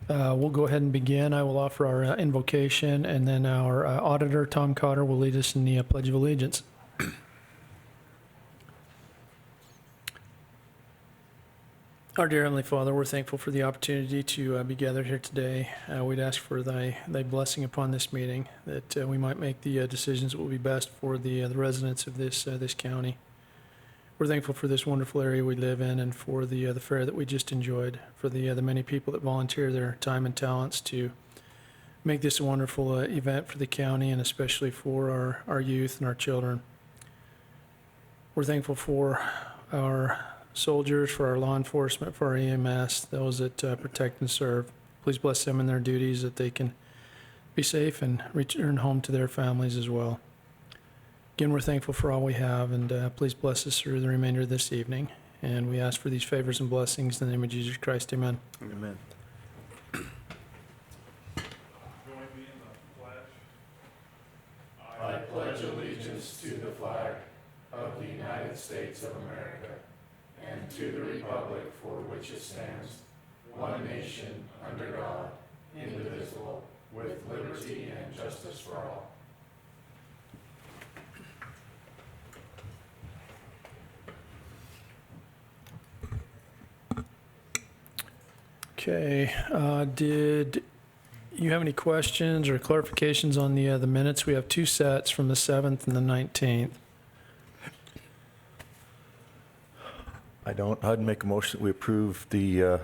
We'll go ahead and begin. I will offer our invocation, and then our auditor, Tom Cotter, will lead us in the Pledge of Allegiance. Our dear Heavenly Father, we're thankful for the opportunity to be gathered here today. We'd ask for thy blessing upon this meeting, that we might make the decisions that will be best for the residents of this county. We're thankful for this wonderful area we live in, and for the fair that we just enjoyed, for the many people that volunteer their time and talents to make this a wonderful event for the county, and especially for our youth and our children. We're thankful for our soldiers, for our law enforcement, for our EMS, those that protect and serve. Please bless them in their duties, that they can be safe and return home to their families as well. Again, we're thankful for all we have, and please bless us through the remainder of this evening. And we ask for these favors and blessings in the name of Jesus Christ. Amen. Amen. Join me in the pledge. I pledge allegiance to the flag of the United States of America and to the republic for which it stands, one nation, under God, indivisible, with liberty and justice for all. Okay. Did you have any questions or clarifications on the minutes? We have two sets from the 7th and the 19th. I don't. I'd make a motion that we approve the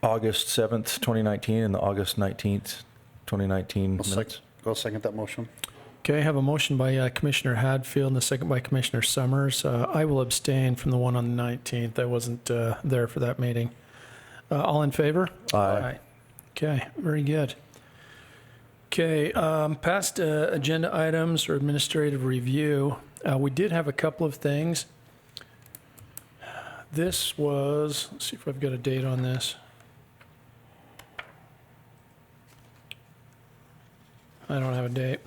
August 7th, 2019 and the August 19th, 2019 minutes. I'll second that motion. Okay, I have a motion by Commissioner Hadfield and a second by Commissioner Summers. I will abstain from the one on the 19th. I wasn't there for that meeting. All in favor? Aye. Okay, very good. Okay, past agenda items or administrative review. We did have a couple of things. This was, let's see if I've got a date on this. I don't have a date.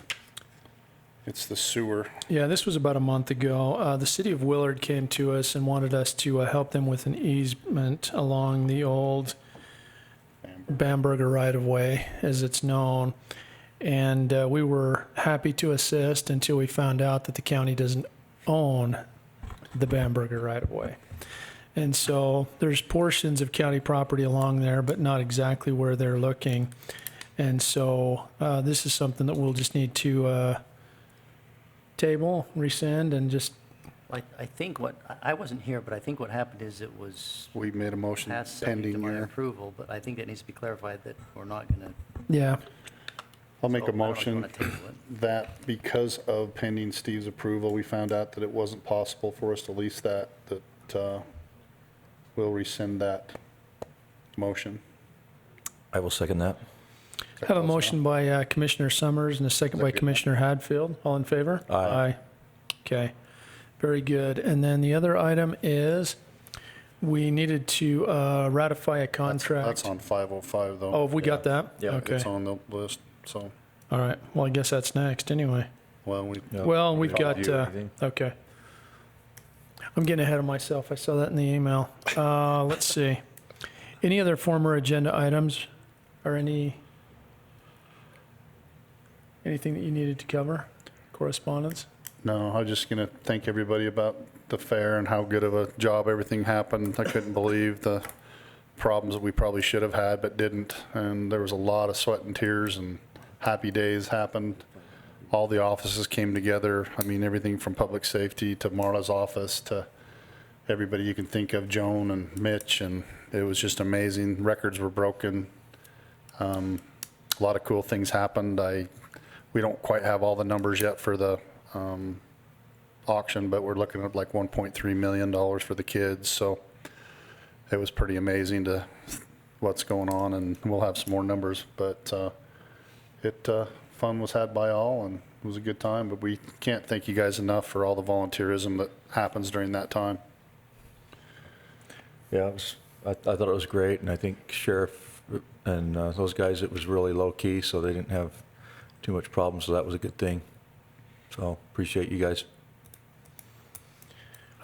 It's the sewer. Yeah, this was about a month ago. The city of Willard came to us and wanted us to help them with an easement along the old Bamberger right-of-way, as it's known. And we were happy to assist until we found out that the county doesn't own the Bamberger right-of-way. And so there's portions of county property along there, but not exactly where they're looking. And so this is something that we'll just need to table, rescind, and just, I think I wasn't here, but I think what happened is it was We made a motion passed subject to pending my your, approval, but I think that needs to be clarified that we're not going to. yeah. I'll make a So I don't know if you motion wanna table it. that because of pending Steve's approval, we found out that it wasn't possible for us to lease that we'll rescind that motion. I will second that. I have a motion by Commissioner Summers and a second by Commissioner Hadfield. All in favor? Aye. Okay, very good. And then the other item is we needed to ratify a contract. That's on 505 though. Oh, have we got that? Yeah, Okay. It's on the list, so, All right. Well, I guess that's next anyway. well, Yeah. Well, we've I'll got, review everything. okay. I'm getting ahead of myself. I saw that in the email. Let's see. Any other former agenda items or anything that you needed to cover? Correspondence? no, I'm just going to thank everybody about the fair and how good of a job everything happened. I couldn't believe the problems that we probably should have had but didn't, and there was a lot of sweat and tears and happy days happened. All the offices came together. I mean, everything from public safety to Marla's office to everybody you can think of, Joan and Mitch, and it was just amazing. Records were broken. A lot of cool things happened. We don't quite have all the numbers yet for the auction, but we're looking at like $1.3 million for the kids. So it was pretty amazing to what's going on, and we'll have some more numbers. But fun was had by all, and it was a good time. But we can't thank you guys enough for all the volunteerism that happens during that time. Yeah, I thought it was great, and I think Sheriff and those guys, it was really low-key, so they didn't have too much problems, so that was a good thing. So appreciate you guys.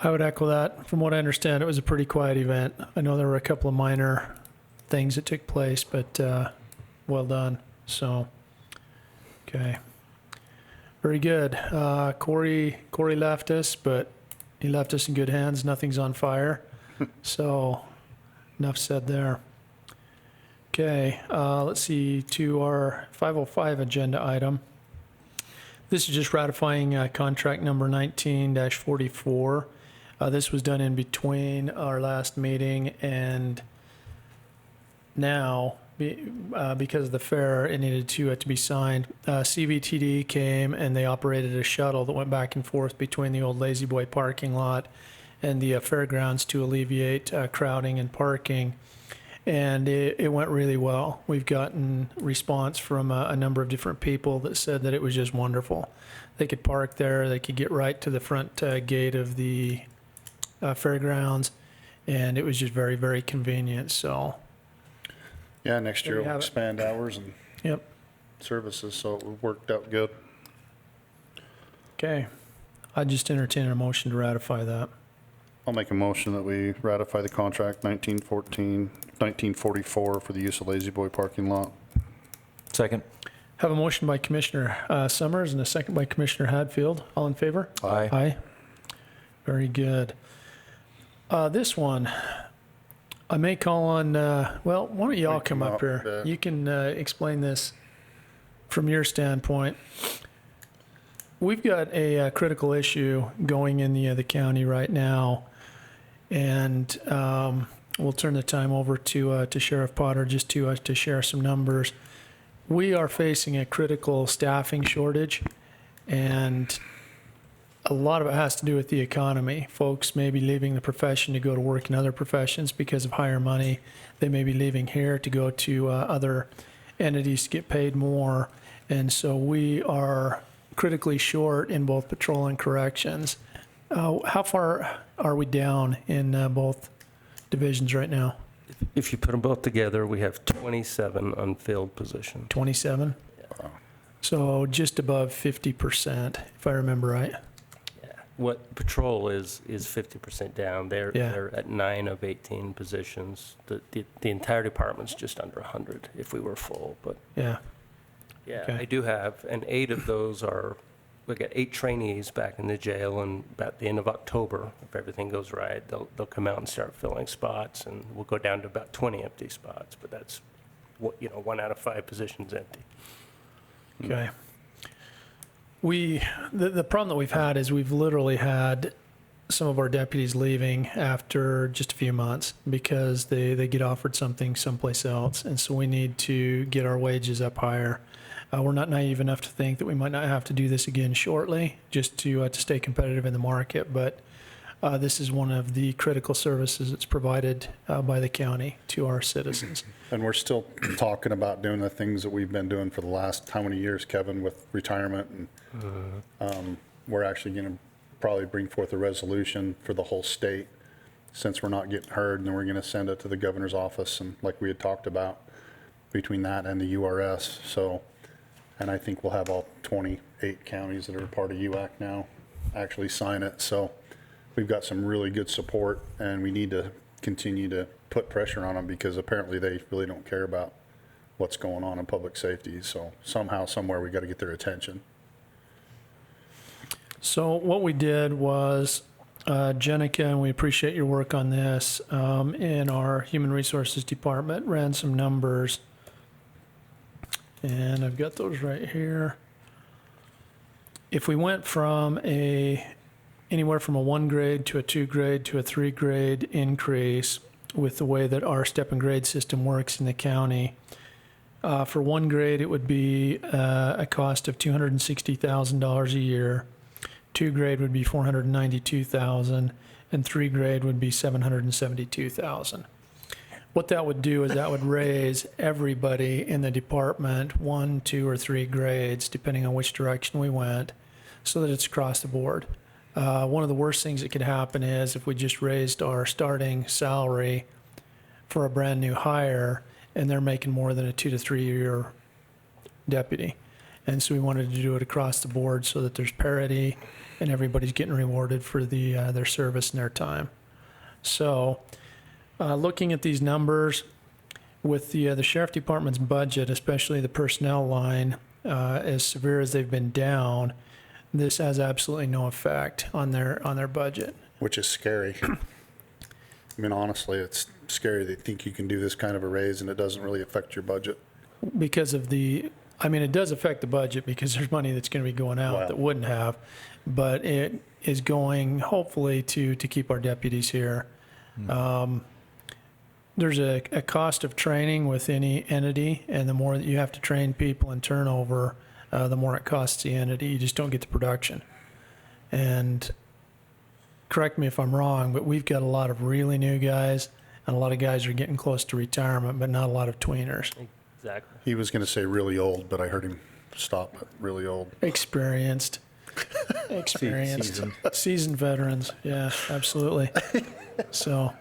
I would echo that. From what I understand, it was a pretty quiet event. I know there were a couple of minor things that took place, but well done. So, okay. Very good. Corey left us, but he left us in good hands. Nothing's on fire. So, enough said there. Okay, let's see, to our 505 agenda item. This is just ratifying contract number 19-44. This was done in between our last meeting and now, because of the fair, it needed to be signed. CVTD came and they operated a shuttle that went back and forth between the old Lazy Boy parking lot and the fairgrounds to alleviate crowding and parking. And it went really well. We've gotten response from a number of different people that said that it was just wonderful. They could park there, they could get right to the front gate of the fairgrounds, and it was just very, very convenient. So, Yeah, next There year we we'll have it. expand hours and yep. services, so it worked out good. Okay. I just entertain a motion to ratify that. I'll make a motion that we ratify the contract 1944 for the use of Lazy Boy parking lot. Second? Have a motion by Commissioner Summers and a second by Commissioner Hadfield. All in favor? Aye. Aye. Very good. This one, I may call on, well, why don't you all come up here? Yeah. You can explain this from your standpoint. We've got a critical issue going in the county right now, and we'll turn the time over to Sheriff Potter just to share some numbers. We are facing a critical staffing shortage, and a lot of it has to do with the economy. Folks may be leaving the profession to go to work in other professions because of higher money. They may be leaving here to go to other entities to get paid more. And so we are critically short in both patrol and corrections. How far are we down in both divisions right now? If you put them both together, we have 27 unfilled positions. 27? So just above 50%, if I remember right. Yeah. What patrol is 50% down. Yeah. They're at 9 of 18 positions. The entire department's just under 100 if we were full. But Yeah. yeah, Okay. I do have, and 8 of those are, we got 8 trainees back in the jail, and about the end of October, if everything goes right, they'll come out and start filling spots, and we'll go down to about 20 empty spots. But that's, 1 out of 5 positions empty. Okay. The problem that we've had is we've literally had some of our deputies leaving after just a few months because they get offered something someplace else. And so we need to get our wages up higher. We're not naive enough to think that we might not have to do this again shortly just to stay competitive in the market. But this is one of the critical services that's provided by the county to our citizens. And we're still talking about doing the things that we've been doing for the last, how many years, Kevin, with retirement? And we're actually going to probably bring forth a resolution for the whole state, since we're not getting heard, and then we're going to send it to the governor's office, and like we had talked about, between that and the URS. So, and I think we'll have all 28 counties that are part of UAC now actually sign it. So we've got some really good support, and we need to continue to put pressure on them because apparently they really don't care about what's going on in public safety. So somehow, somewhere, we got to get their attention. So what we did was, Jenica, and we appreciate your work on this, in our Human Resources Department, ran some numbers. And I've got those right here. If we went from anywhere from a 1 grade to a 2 grade to a 3 grade increase with the way that our step and grade system works in the county, for 1 grade, it would be a cost of $260,000 a year. 2 grade would be $492,000, and 3 grade would be $772,000. What that would do is that would raise everybody in the department 1, 2, or 3 grades, depending on which direction we went, so that it's across the board. One of the worst things that could happen is if we just raised our starting salary for a brand new hire and they're making more than a 2 to 3 year deputy. And so we wanted to do it across the board so that there's parity and everybody's getting rewarded for their service and their time. So looking at these numbers, with the sheriff department's budget, especially the personnel line, as severe as they've been down, this has absolutely no effect on their budget. Which is scary. I mean, honestly, it's scary. They think you can do this kind of a raise and it doesn't really affect your budget. Because of it does affect the budget because there's money that's going to be going out Wow. that wouldn't have, but it is going hopefully to keep our deputies here. There's a cost of training with any entity, and the more that you have to train people and turnover, the more it costs the entity. You just don't get the production. And correct me if I'm wrong, but we've got a lot of really new guys, and a lot of guys are getting close to retirement, but not a lot of tweeners. Exactly. He was going to say really old, but I heard him stop at really old. Experienced, seasoned veterans. Yeah, absolutely. So,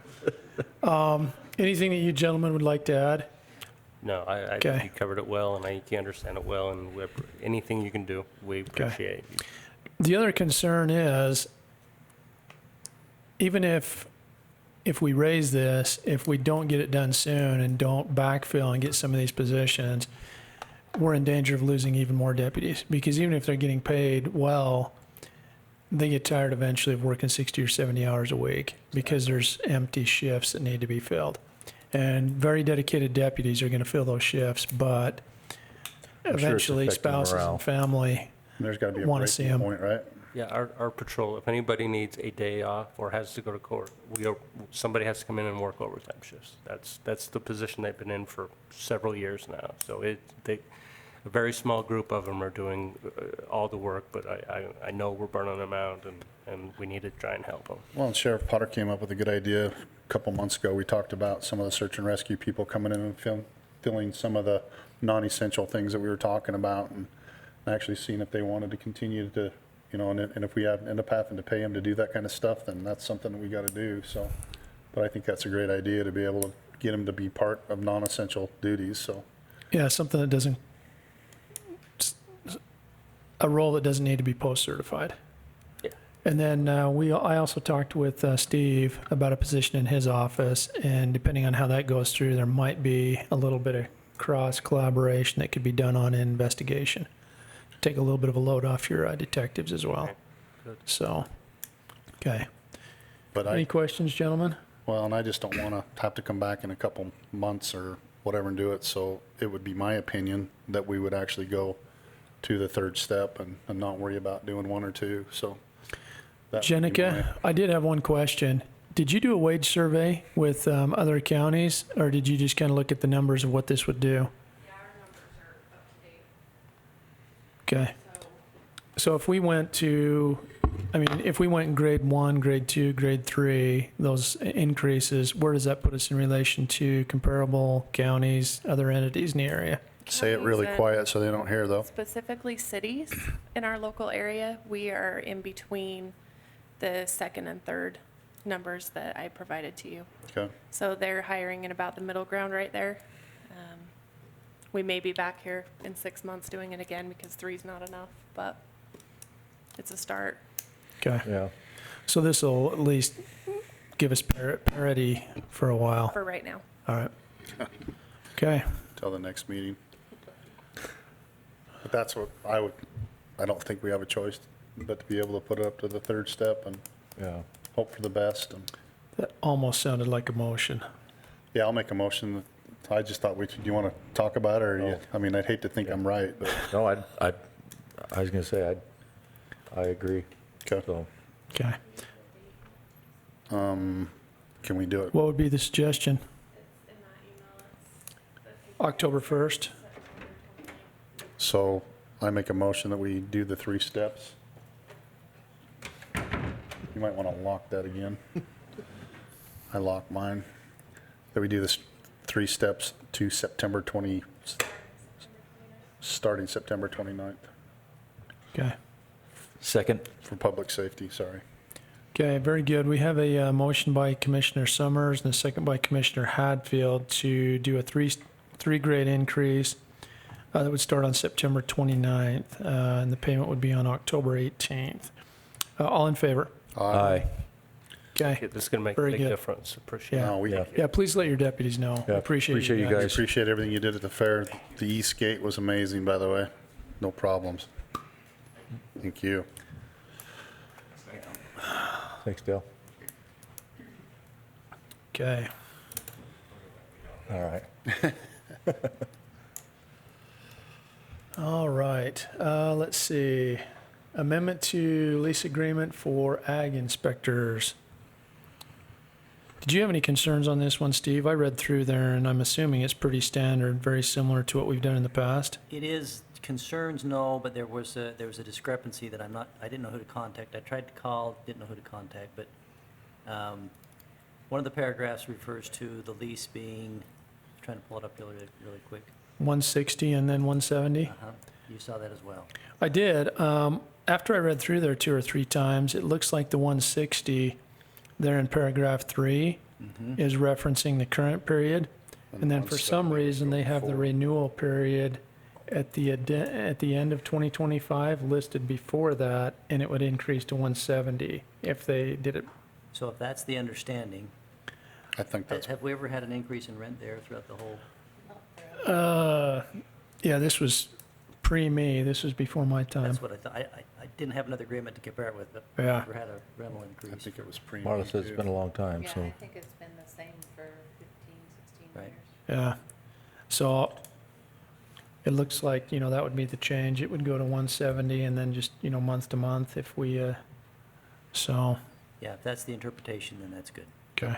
anything that you gentlemen would like to add? No, I Okay. think you covered it well, and I think you understand it well, and anything you can do, we appreciate. The other concern is, even if we raise this, if we don't get it done soon and don't backfill and get some of these positions, we're in danger of losing even more deputies. Because even if they're getting paid well, they get tired eventually of working 60 or 70 hours a week because there's empty shifts that need to be filled. And very dedicated deputies are going to fill those shifts, but I'm sure it's eventually affecting spouses morale. and family, There's got to be a Wanna see breaking 'em. point, right? Yeah, our patrol, if anybody needs a day off or has to go to court, somebody has to come in and work overtime shifts. That's the position they've been in for several years now. So a very small group of them are doing all the work, but I know we're burning them out, and we need to try and help them. Well, and Sheriff Potter came up with a good idea a couple months ago. We talked about some of the search and rescue people coming in and filling some of the non-essential things that we were talking about, and actually seeing if they wanted to continue to, and if we end up having to pay them to do that kind of stuff, then that's something that we got to do. So, but I think that's a great idea to be able to get them to be part of non-essential duties. So, yeah, something that doesn't, a role that doesn't need to be post-certified. Yeah. And then I also talked with Steve about a position in his office, and depending on how that goes through, there might be a little bit of cross collaboration that could be done on an investigation. Take a little bit of a load off your detectives as well. Okay, good. So, okay. but Any questions, gentlemen? well, and I just don't want to have to come back in a couple months or whatever and do it. So it would be my opinion that we would actually go to the third step and not worry about doing one or two. So. that would be Jenica, I did have one question. Did you do a wage survey with other counties, or did you just kind of look at the numbers of what this would do? Yeah, our numbers are up to date, Okay. So if we went if we went in grade 1, grade 2, grade 3, those increases, where does that put us in relation to comparable counties, other entities in the area? Say it really quiet so they don't hear, though. specifically cities in our local area, we are in between the second and third numbers that I provided to you. Okay. So they're hiring in about the middle ground right there. We may be back here in 6 months doing it again because 3's not enough, but it's a start. Okay. Yeah. So this will at least give us parity for a while. For right now. All right. Okay. Till the next meeting. But that's what I don't think we have a choice but to be able to put it up to the third step and Yeah. hope for the best. And That almost sounded like a motion. yeah, I'll make a motion. I just thought do you want to talk about it or No. I mean, I'd hate to think I'm right, but No, I was going to say, I agree. okay. So, Okay. Can we do it? What would be the suggestion? In that email, October 1st? So I make a motion that we do the 3 steps. You might want to lock that again. I lock mine. That we do this 3 steps to starting September 29th Okay. second? for public safety, sorry. Okay, very good. We have a motion by Commissioner Summers and a second by Commissioner Hadfield to do a three grade increase that would start on September 29th, and the payment would be on October 18th. All in favor? Aye. Okay. This is going to make a Very big good. difference. Appreciate it. Yeah. No, we, Yeah. Yeah, please let your deputies know. Yeah, Appreciate appreciate you we guys. appreciate everything you did at the fair. The East Gate was amazing, by the way. No problems. Thank you. Thanks, Dale. Okay. All right. All right. Let's see. Amendment to lease agreement for ag inspectors. Did you have any concerns on this one, Steve? I read through there, and I'm assuming it's pretty standard, very similar to what we've done in the past. It is concerns, no, but there was a discrepancy that I didn't know who to contact. I tried to call, didn't know who to contact, but one of the paragraphs refers to the lease being, trying to pull it up really quick. 160 and then 170. You saw that as well. I did. After I read through there 2 or 3 times, it looks like the 160 there in paragraph 3 is referencing the current period. And then for some reason, they have the renewal period at the end of 2025 listed before that, and it would increase to 170 if they did it. So if that's the understanding, I think that's, have we ever had an increase in rent there throughout the whole? Yeah, this was pre-me. This was before my time. That's what I thought. I didn't have another agreement to compare it with, but Yeah. never had a rental I increase. think it was pre. Marla says it's been a long time, Yeah, so. I think it's been the same for 15, 16 Right. years. Yeah. So it looks like, that would be the change. It would go to 170 and then just, month to month if we, so, Yeah, if that's the interpretation, then that's good. okay.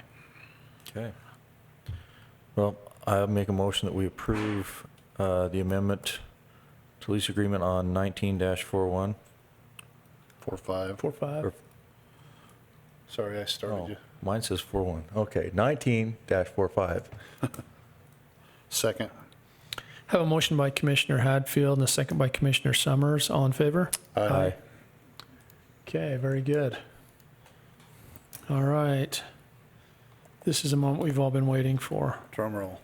Okay. Well, I'll make a motion that we approve the amendment to lease agreement on 19-41. 4-5. 4-5. Or- Sorry, I started Oh, you. mine says 41. Okay, 19-45. Second. Have a motion by Commissioner Hadfield and a second by Commissioner Summers. All in favor? Aye. Okay, very good. All right. This is a moment we've all been waiting for. Drum roll.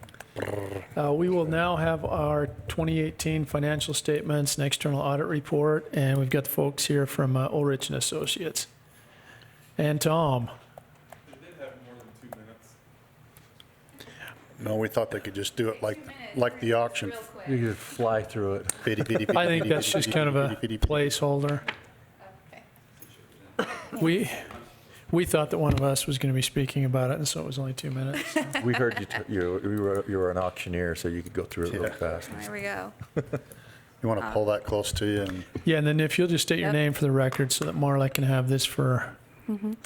We will now have our 2018 financial statements and external audit report, and we've got the folks here from Ulrich and Associates. And Tom. They did have more than 2 minutes. No, we thought they could just do it like the auction. You could fly through it. Bitty, bitty, bitty, I think bitty, that's bitty, just bitty, kind of a bitty, bitty, bitty. placeholder. Okay. We thought that one of us was going to be speaking about it, and so it was only 2 minutes. We heard you were an auctioneer, so you could go through it real Yeah. fast. There we go. You want to pull that close to you and Yeah, and then if you'll just state your Yep. name for the record so that Marla can have this for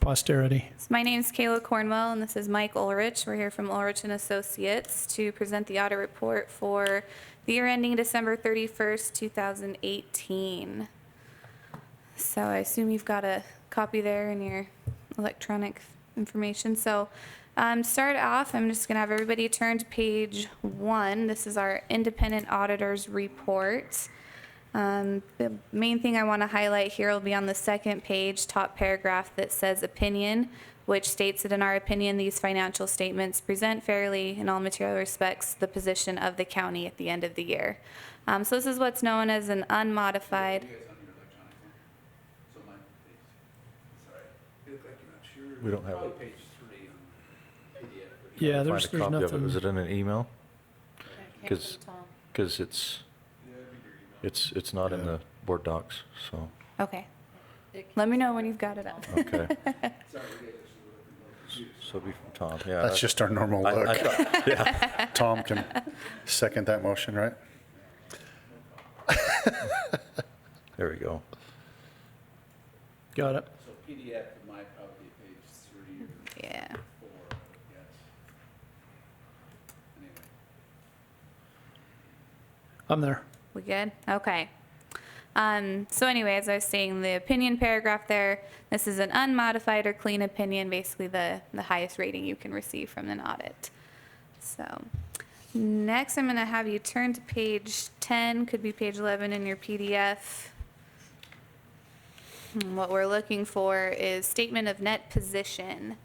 posterity. So my name's Kayla Cornwell, and this is Mike Ulrich. We're here from Ulrich and Associates to present the audit report for the year ending December 31st, 2018. So I assume you've got a copy there in your electronic information. So start off, I'm just going to have everybody turn to page 1. This is our independent auditor's report. The main thing I want to highlight here will be on the second page, top paragraph that says opinion, which states that in our opinion, these financial statements present fairly in all material respects the position of the county at the end of the year. So this is what's known as an unmodified. We don't have it. Yeah, Find there's a copy of it. nothing. Was it in an email? I can't 'Cause- see Tom. Because it's not in the board docs, so, Okay, It let me know when you've got it up. okay. So it'd be from Tom, yeah. that's just our normal I look. thought- Yeah, Tom can second that motion, right? there we go. Got it. So PDF of my probably page 3 or Yeah. 4, yes. Anyway. I'm there. We good? Okay. So anyway, as I was saying, the opinion paragraph there, this is an unmodified or clean opinion, basically the highest rating you can receive from an audit. So next, I'm going to have you turn to page 10, could be page 11 in your PDF. What we're looking for is statement of net position.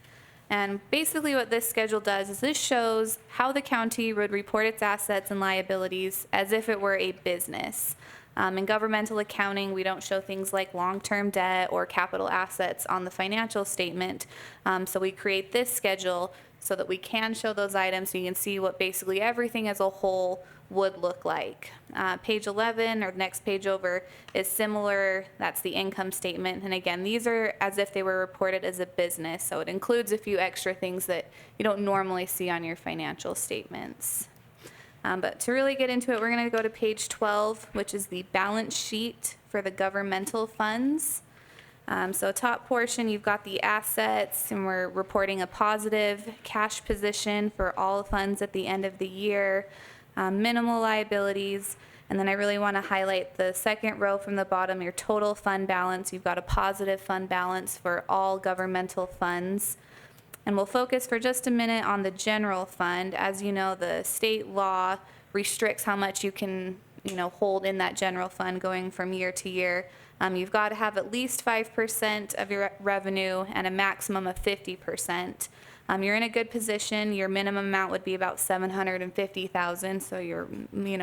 And basically what this schedule does is this shows how the county would report its assets and liabilities as if it were a business. In governmental accounting, we don't show things like long-term debt or capital assets on the financial statement. So we create this schedule so that we can show those items so you can see what basically everything as a whole would look like. Page 11, or next page over, is similar. That's the income statement. And again, these are as if they were reported as a business. So it includes a few extra things that you don't normally see on your financial statements. But to really get into it, we're going to go to page 12, which is the balance sheet for the governmental funds. So top portion, you've got the assets, and we're reporting a positive cash position for all funds at the end of the year, minimal liabilities, and then I really want to highlight the second row from the bottom, your total fund balance. You've got a positive fund balance for all governmental funds. And we'll focus for just a minute on the general fund. As you know, the state law restricts how much you can, hold in that general fund going from year to year. You've got to have at least 5% of your revenue and a maximum of 50%. You're in a good position. Your minimum amount would be about $750,000, so you're,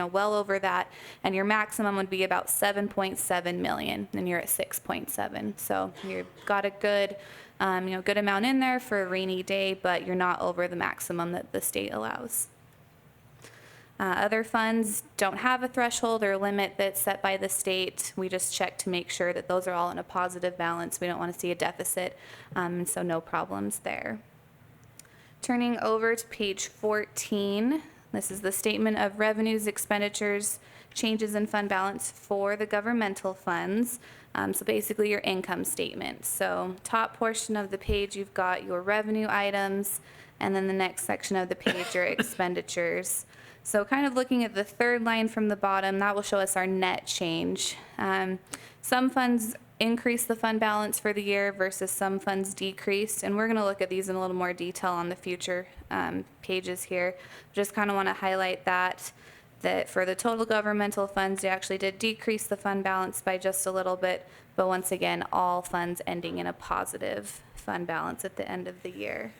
well over that. And your maximum would be about $7.7 million, and you're at 6.7. So you've got a good good amount in there for a rainy day, but you're not over the maximum that the state allows. Other funds don't have a threshold or limit that's set by the state. We just check to make sure that those are all in a positive balance. We don't want to see a deficit, so no problems there. Turning over to page 14, this is the statement of revenues, expenditures, changes in fund balance for the governmental funds. So basically your income statement. So top portion of the page, you've got your revenue items, and then the next section of the page, your expenditures. So kind of looking at the third line from the bottom, that will show us our net change. Some funds increase the fund balance for the year versus some funds decreased, and we're going to look at these in a little more detail on the future pages here. Just kind of want to highlight that for the total governmental funds, they actually did decrease the fund balance by just a little bit, but once again, all funds ending in a positive fund balance at the end of the year.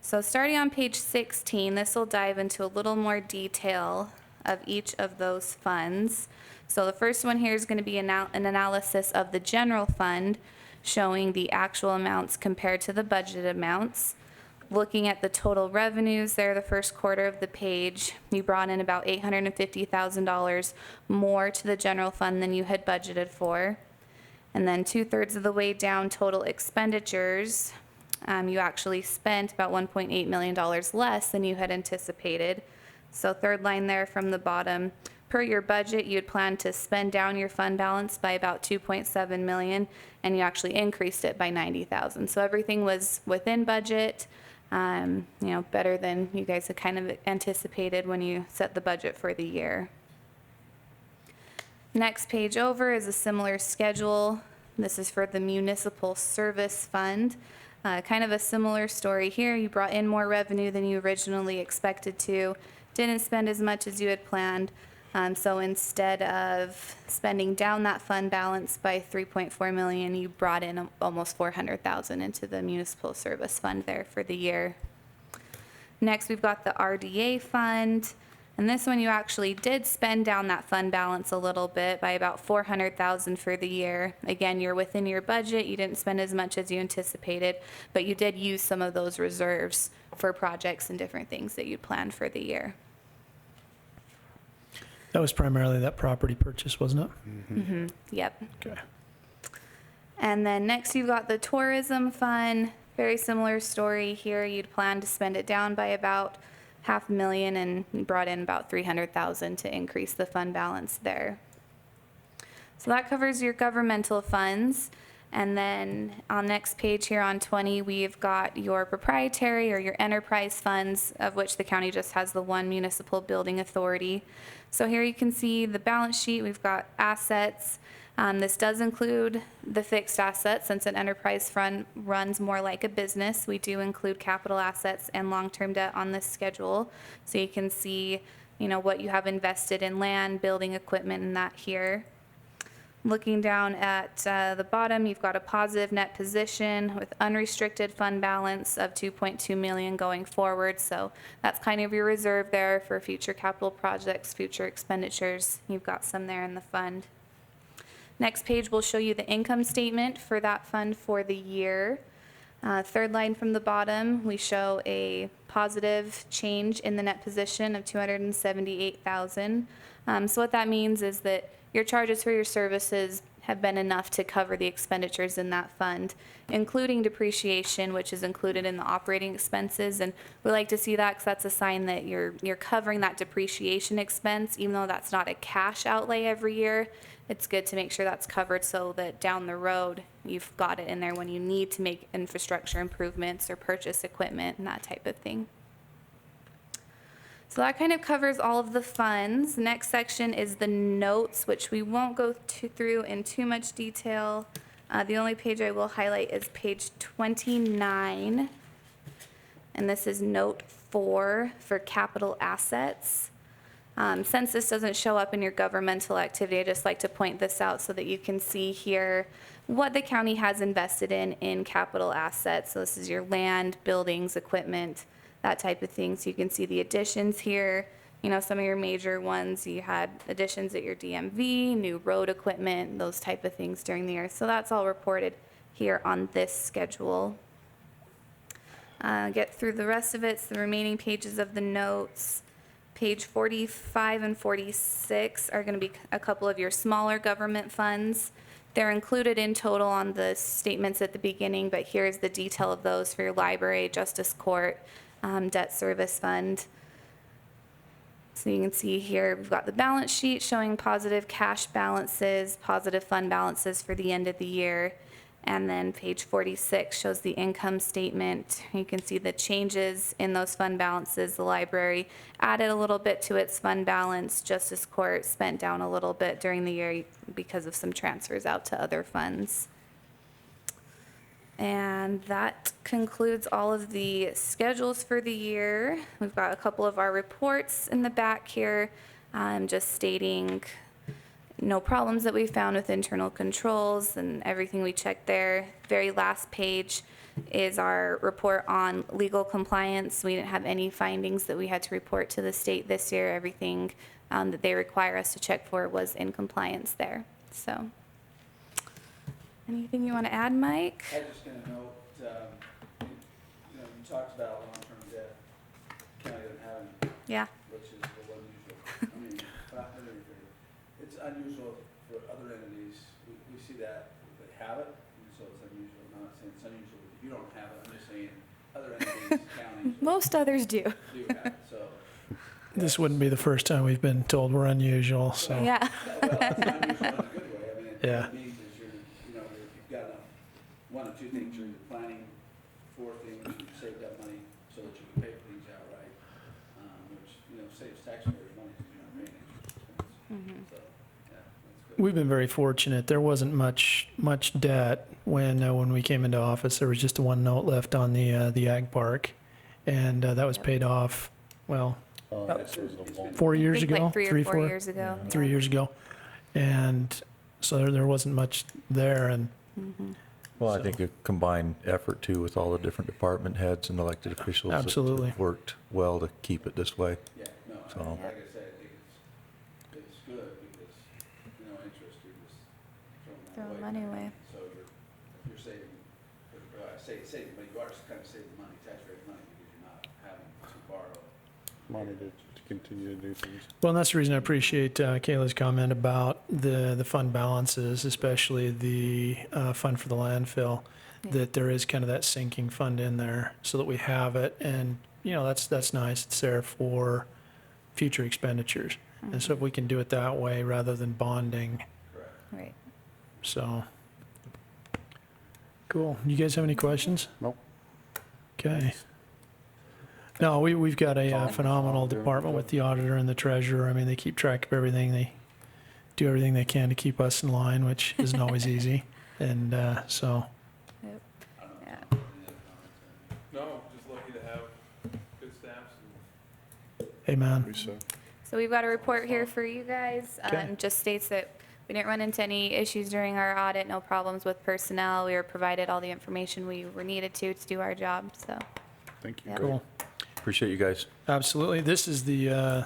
So starting on page 16, this will dive into a little more detail of each of those funds. So the first one here is going to be an analysis of the general fund, showing the actual amounts compared to the budgeted amounts. Looking at the total revenues there, the first quarter of the page, you brought in about $850,000 more to the general fund than you had budgeted for. And then 2/3 of the way down, total expenditures, you actually spent about $1.8 million less than you had anticipated. So third line there from the bottom, per your budget, you had planned to spend down your fund balance by about $2.7 million, and you actually increased it by $90,000. So everything was within budget. Better than you guys had kind of anticipated when you set the budget for the year. Next page over is a similar schedule. This is for the Municipal Service Fund. Kind of a similar story here. You brought in more revenue than you originally expected to, didn't spend as much as you had planned. So instead of spending down that fund balance by $3.4 million, you brought in almost $400,000 into the municipal service fund there for the year. Next, we've got the RDA fund, and this one you actually did spend down that fund balance a little bit by about $400,000 for the year. Again, you're within your budget. You didn't spend as much as you anticipated, but you did use some of those reserves for projects and different things that you planned for the year. That was primarily that property purchase, wasn't it? Mm-hmm. Yep. Okay. And then next you've got the tourism fund. Very similar story here. You'd planned to spend it down by about $500,000 and you brought in about $300,000 to increase the fund balance there. So that covers your governmental funds. And then on next page here on 20, we've got your proprietary or your enterprise funds, of which the county just has the one municipal building authority. So here you can see the balance sheet. We've got assets. This does include the fixed assets. Since an enterprise fund runs more like a business, we do include capital assets and long-term debt on this schedule. So you can see, what you have invested in land, building equipment, and that here. Looking down at the bottom, you've got a positive net position with unrestricted fund balance of 2.2 million going forward. So that's kind of your reserve there for future capital projects, future expenditures. You've got some there in the fund. Next page will show you the income statement for that fund for the year. Third line from the bottom, we show a positive change in the net position of 278,000. So what that means is that your charges for your services have been enough to cover the expenditures in that fund, including depreciation, which is included in the operating expenses. And we like to see that because that's a sign that you're covering that depreciation expense, even though that's not a cash outlay every year. It's good to make sure that's covered so that down the road, you've got it in there when you need to make infrastructure improvements or purchase equipment and that type of thing. So that kind of covers all of the funds. The next section is the notes, which we won't go through in too much detail. The only page I will highlight is page 29. And this is note 4 for capital assets. Since this doesn't show up in your governmental activity, I just like to point this out so that you can see here what the county has invested in capital assets. So this is your land, buildings, equipment, that type of thing. So you can see the additions here. You know, some of your major ones, you had additions at your DMV, new road equipment, those type of things during the year. So that's all reported here on this schedule. Get through the rest of it. It's the remaining pages of the notes. Page 45 and 46 are going to be a couple of your smaller government funds. They're included in total on the statements at the beginning, but here's the detail of those for your library, justice court, debt service fund. So you can see here, we've got the balance sheet showing positive cash balances, positive fund balances for the end of the year. And then page 46 shows the income statement. You can see the changes in those fund balances. The library added a little bit to its fund balance. Justice Court spent down a little bit during the year because of some transfers out to other funds. And that concludes all of the schedules for the year. We've got a couple of our reports in the back here, just stating no problems that we found with internal controls and everything we checked there. Very last page is our report on legal compliance. We didn't have any findings that we had to report to the state this year. Everything that they require us to check for was in compliance there. So, anything you want to add, Mike? I was just gonna note, you know, you talked about long-term debt, county doesn't have any, Yeah. which is a little unusual. I mean, it's unusual for other entities, we see that they have it, and so it's unusual. I'm not saying it's unusual if you don't have it, I'm just saying other entities, counties. Most others do. Do have it, so. This wouldn't be the first time we've been told we're unusual, so. Yeah. Well, it's unusual in a good way, I mean, Yeah. it means is you know, you've got one or two things, you're planning for things, you've saved up money so that you can pay for things outright, which, you know, saves taxpayers money because you're not paying interest expense. So, yeah, that's good. We've been very fortunate. There wasn't much debt when we came into office. There was just one note left on the ag park, and that was paid off, well, 4 years I think ago, like 3 or 4 years ago. 3 years ago. And so there wasn't much there, and Well, I think a combined effort too with all the different department heads and elected officials. Absolutely. It worked well to keep it this way. Yeah, no, So- like I said, I think it's good because, you know, interest, you're just throwing Throw that away. money away. So you're saving, saving, but you are kind of saving money, taxpayers' money, because you're not having to borrow. Money to continue to do things. well, and that's the reason I appreciate Kayla's comment about the fund balances, especially the fund for the landfill, that there is kind of that sinking fund in there so that we have it. And, you know, that's nice. It's there for future expenditures. And so if we can do it that way rather than bonding, Correct. Right. so. Cool. You guys have any questions? Nope. Okay. No, we've got a phenomenal department with the auditor and the treasurer. I mean, they keep track of everything. They do everything they can to keep us in line, which isn't always easy. And so, Yeah. Any other comments? No, just lucky to have good staffs and amen. So we've got a report here for you guys. Okay. Just states that We didn't run into any issues during our audit, no problems with personnel. We were provided all the information we were needed to do our job, so. Thank you. Yeah. Cool. Appreciate you guys. Absolutely. This is the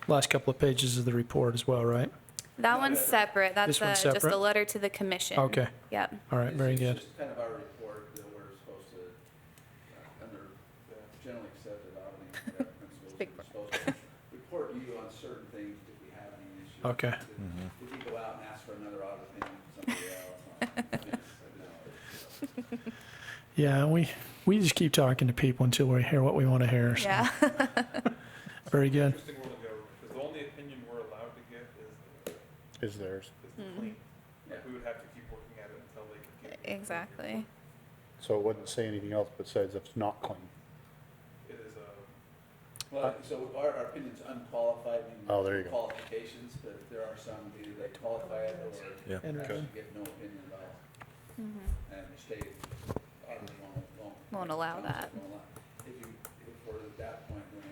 last couple of pages of the report as well, right? That one's separate. That's This one's just a separate? letter to the commission. Okay. Yep. All right, very It's good. just kind of our report that we're supposed to, under generally accepted auditing principles, Big we're supposed to report to you on certain things if we have any issues. Okay. If you go out and ask for another audit opinion from somebody else, Yeah, we just keep talking to people until we hear what we want to hear. So. Yeah. Very good. Interesting world of government, because the only opinion we're allowed to get Is theirs. is the clean. Yeah. We would have to keep working at it until they can get. Exactly. So it wouldn't say anything else but says it's not clean. It is a, Well, so our opinion's unqualified, meaning Oh, there you go. qualifications, but there are some either they qualify it or Yeah. actually get no opinion at all. And the state auditor Won't allow that. won't allow- If we're at that point, then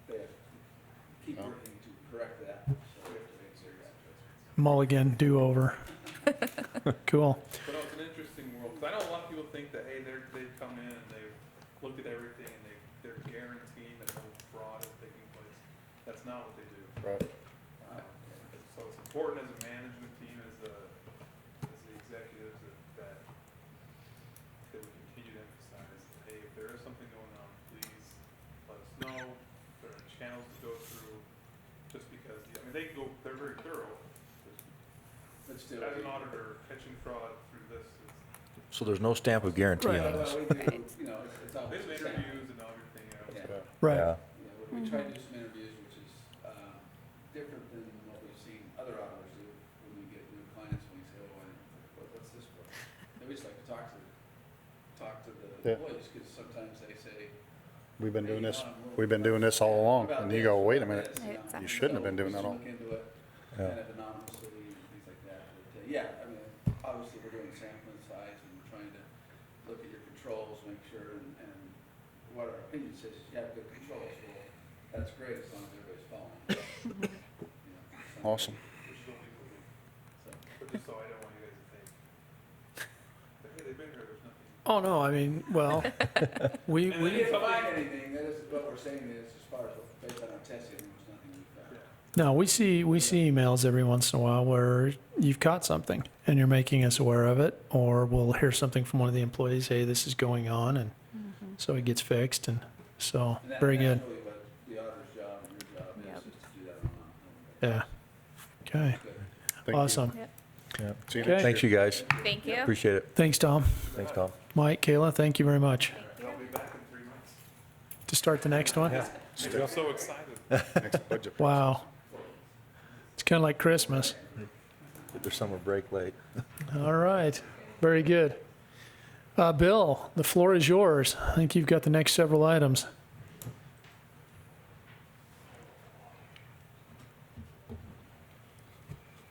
they have to keep working to correct that, so we have to make serious adjustments. Mulligan, do-over. Cool. but no, it's an interesting world, because I know a lot of people think that, hey, they've come in and they've looked at everything and they're guaranteeing that no fraud is taking place. That's not what they do. Right. So it's important as a management team, as the executives, that we continue to emphasize, that, hey, if there is something going on, please let us know. If there are channels to go through, just because, I mean, they're very thorough. But still. As an auditor, catching fraud through this is, So there's no stamp of guarantee Right. on this. Well, we do, you know, it's always there's the same. interviews and everything else. Yeah. Right. Yeah. You know, we try to do some interviews, which is different than what we've seen other auditors do when we get new clients, when we say, oh, what's this for? And we just like to talk to the Yeah. employees, because sometimes they say. We've been "Hey, doing this, I'm a little we've been doing this all along. about And you this, go, wait a about minute. this," you know. Exactly. You shouldn't have been doing So that all. we look into it Yeah. kind of anonymously and things like that. But, yeah, I mean, obviously, we're doing sampling size and we're trying to look at your controls, make sure, and what our opinion says, is you have good controls. Well, that's great as long as everybody's following. You know, some- Awesome. Which don't we believe. So, But just so I don't want you guys to think, that, hey, they've been here, there's nothing. Oh, no, I mean, well, we, we didn't find anything, that is what we're saying is, as far as based on our testing, there was nothing we found. no, we see emails every once in a while where you've caught something and you're making us aware of it, or we'll hear something from one of the employees, hey, this is going on, and so it gets fixed, and so, And very good. that's really what the auditor's job and your job Yep. is to do that on an ongoing Yeah. Okay, basis. Good. Thank you. awesome. Yeah. See you Okay. next Thanks, year. you guys. Thank you. Appreciate it. Thanks, Tom. Thanks, Tom. Mike, Kayla, thank you very much. I'll be back in 3 months. To start the next one? I'm so excited. Next budget. Wow. It's kind of like Christmas. Get their summer break late. All right, very good. Bill, the floor is yours. I think you've got the next several items.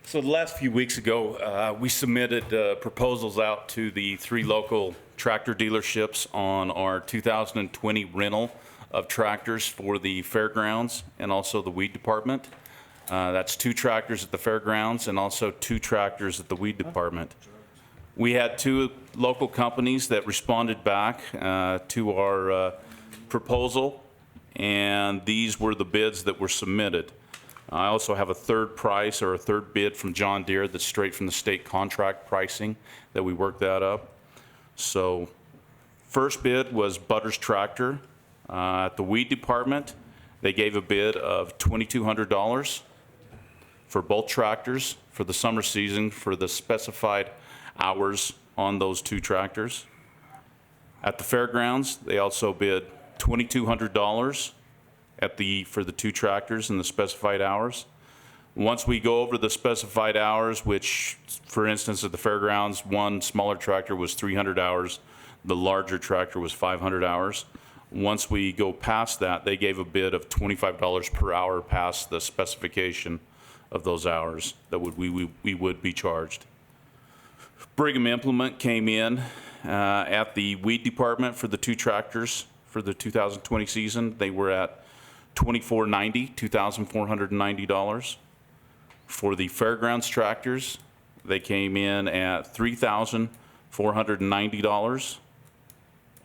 So the last few weeks ago, we submitted proposals out to the 3 local tractor dealerships on our 2020 rental of tractors for the fairgrounds and also the weed department. That's 2 tractors at the fairgrounds and also 2 tractors at the weed department. We had 2 local companies that responded back to our proposal, and these were the bids that were submitted. I also have a third price or a third bid from John Deere that's straight from the state contract pricing that we worked that up. So first bid was Butters Tractor. At the weed department, they gave a bid of $2,200 for both tractors for the summer season for the specified hours on those 2 tractors. At the fairgrounds, they also bid $2,200 for the 2 tractors and the specified hours. Once we go over the specified hours, which, for instance, at the fairgrounds, one smaller tractor was 300 hours, the larger tractor was 500 hours. Once we go past that, they gave a bid of $25 per hour past the specification of those hours that we would be charged. Brigham Implement came in at the weed department for the 2 tractors for the 2020 season. They were at $2,490. For the fairgrounds tractors, they came in at $3,490.